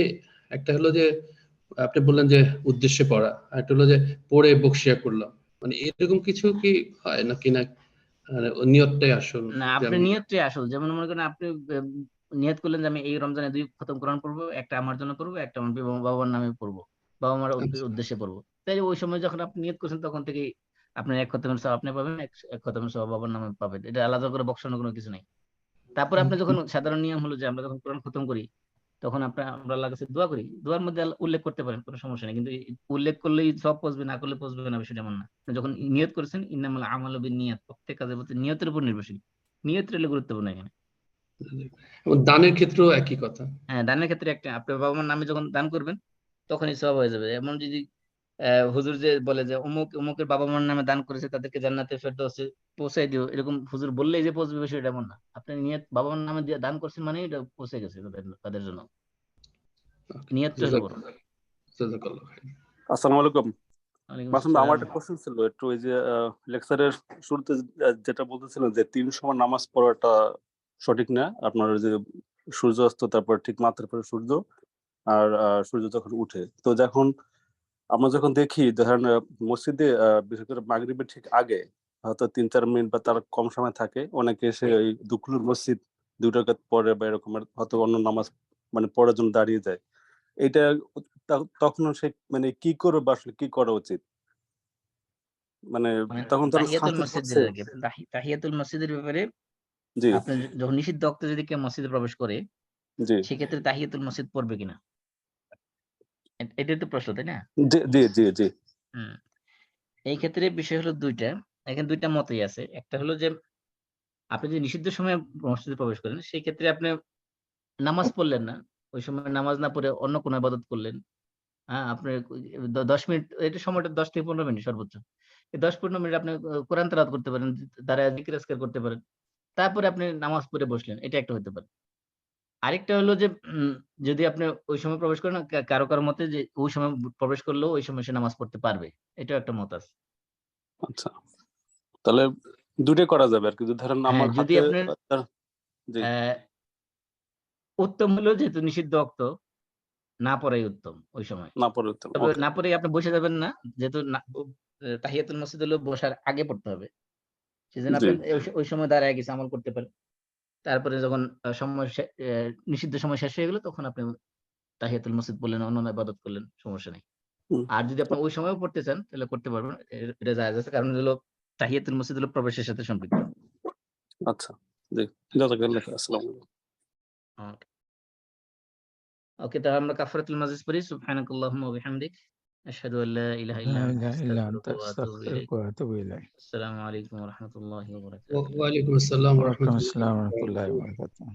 একটা হলো যে আপনি বললেন যে উদ্দেশ্যে পড়া, আর একটা হলো যে পড়ে বকশিয়া করলাম, মানে এরকম কিছু কি হয় নাকি না মানে নিয়তটাই আসল? না যে আপনার আমি নিয়তটাই আসল। যেমন মনে করেন আপনি নিয়ত করলেন যে আমি এই রমজানে ২ খতম কোরআন পড়বো, একটা আমার জন্য পড়বো, একটা আমার বাবার নামে পড়বো। বাবা-মার আচ্ছা, উদ্দেশ্যে পড়বো। তাই ওই সময় যখন আপনি নিয়ত করছেন তখন থেকেই আপনার ১ খতমের সওয়াব আপনি পাবেন, এক খতমের সওয়াব বাবার নামে পাবেন। এটা আলাদা করে বক্সানোর কোনো কিছু নাই। তারপরে আপনি যখন সাধারণ নিয়ম হলো যে আমরা যখন কোরআন খতম করি তখন আমরা আল্লাহর কাছে দোয়া করি। দোয়ার মধ্যে উল্লেখ করতে পারেন, কোনো সমস্যা নেই। কিন্তু উল্লেখ করলেই সব পচবে, না করলে পচবে না, বিষয়টা এমন না। আপনি যখন নিয়ত করেছেন ইন্নামাল আমালু বিন্নিয়াত, প্রত্যেক কাজের প্রতি নিয়তের উপর নির্ভরশীল। নিয়ত হলো গুরুত্বপূর্ণ এখানে। এবং দানের ক্ষেত্রেও একই কথা। হ্যাঁ, দানের ক্ষেত্রে একটা আপনার বাবা-মার নামে যখন দান করবেন তখনই সওয়াব হয়ে যাবে। এমন যদি হুজুর যে বলে যে অমুকের বাবা-মার নামে দান করেছে তাদেরকে জান্নাতে ফেরদৌসে পৌঁছায় দিও। এরকম হুজুর বললেই যে পৌঁছবে বিষয়টা এমন না। আপনি নিয়ত বাবা-মার নামে দিয়ে দান করছেন মানেই এটা পৌঁছে গেছে তাদের জন্য। নিয়তটা হলো বড়। জাযাকাল্লাহ খাইর। আসসালামু আলাইকুম। ওয়ালাইকুম মাসুম ভাই, আমার আসসালাম। একটা কোশ্চেন ছিল একটু, ওই যে লেকচারের শুরুতে যেটা বলতেছিলেন যে ৩ সময় নামাজ পড়াটা সঠিক না, আপনার ওই যে সূর্যাস্ত, তারপর ঠিক মাথার পরে সূর্য, আর সূর্য যখন উঠে। তো আমরা যখন দেখি ধরেন মসজিদে বিশেষ করে মাগরিবের ঠিক আগে হয়তো ৩-৪ মিনিট বা তার কম সময় থাকে, অনেকে এসে ওই দুখলুর মসজিদ ২ রাকাত পড়ে বা এরকম হয়তো অন্য নামাজ মানে পড়ার জন্য দাঁড়িয়ে যায়। এটা তখন সে মানে কি করবে বা আসলে কি করা উচিত? মানে মানে তখন তো তাহিয়াতুল শান্তি মসজিদ হচ্ছে। যেটাকে তাহিয়াতুল মসজিদের ব্যাপারে জি, আপনি যখন নিষিদ্ধ অক্তে যদি কেউ মসজিদে প্রবেশ করে জি, সেক্ষেত্রে তাহিয়াতুল মসজিদ পড়বে কিনা? এটাই তো প্রশ্ন, তাই না? জি, জি, জি, জি, হুম। এই ক্ষেত্রে বিষয় হলো ২ টা। এখানে ২ টা মতই আছে। একটা হলো যে আপনি যদি নিষিদ্ধ সময়ে মসজিদে প্রবেশ করেন সেই ক্ষেত্রে আপনি নামাজ পড়লেন না। ওই সময় নামাজ না পড়ে অন্য কোনো ইবাদত করলেন। আপনার ১০ মিনিট, এটা সময়টা ১০ থেকে ১৫ মিনিট সর্বোচ্চ। এই ১০-১৫ মিনিট আপনি কোরআন তেলাওয়াত করতে পারেন, দাঁড়ায় জিকির আজকার করতে পারেন। তারপরে আপনি নামাজ পড়ে বসলেন। এটা একটা হতে পারে। আরেকটা হলো যে যদি আপনি ওই সময় প্রবেশ করেন, কারো মতে যে ওই সময় প্রবেশ করলেও ওই সময় সে নামাজ পড়তে পারবে। এটাও একটা মত আছে। আচ্ছা। তাহলে ২ টাই করা যাবে আরকি। যদি ধরেন হ্যাঁ, আমার যদি হাতে আপনার জি, অ্যা উত্তম হলো যেহেতু নিষিদ্ধ অক্ত না পড়াই উত্তম ওই সময়। না পড়ে উত্তম। তবে ওকে। না পড়েই আপনি বসে যাবেন না। যেহেতু না তাহিয়াতুল মসজিদ হলো বসার আগে পড়তে হবে। সেজন্য জি, আপনি ওই সময় দাঁড়ায় কিছু আমল করতে পারেন। তারপরে যখন সময় নিষিদ্ধ সময় শেষ হয়ে গেল তখন আপনি তাহিয়াতুল মসজিদ পড়লেন, অন্যান্য ইবাদত করলেন, সমস্যা নাই। হুম, আর যদি আপনি ওই সময়েও পড়তে চান তাহলে করতে পারবেন। এটা জায়েজ আছে। কারণ হলো তাহিয়াতুল মসজিদ হলো প্রবেশের সাথে সম্পৃক্ত। আচ্ছা। জি, জাযাকাল্লাহ খাইর। আসসালামু আলাইকুম। ওকে। ওকে, তাহলে আমরা কাফারাতুল মাজলিস পড়ি। সুবহানাকাল্লাহুম্মা ওয়া বিহামদিক আশহাদু আল্লা ইলাহা ইল্লা লা আনতা ইলাহা ইল্লা আনতা আস্তাগফিরুকা ওয়া আতুবু ইলাইক। আস্তাগফিরুকা ওয়া আতুবু ইলাইক। আসসালামু আলাইকুম ওয়া রাহমাতুল্লাহি ওয়া ওয়া বারাকাতুহু। আলাইকুম আসসালাম ওয়া ওয়া আলাইকুম রাহমাতুল্লাহি আসসালাম ওয়া ওয়া রাহমাতুল্লাহি বারাকাতুহু। ওয়া বারাকাতুহু।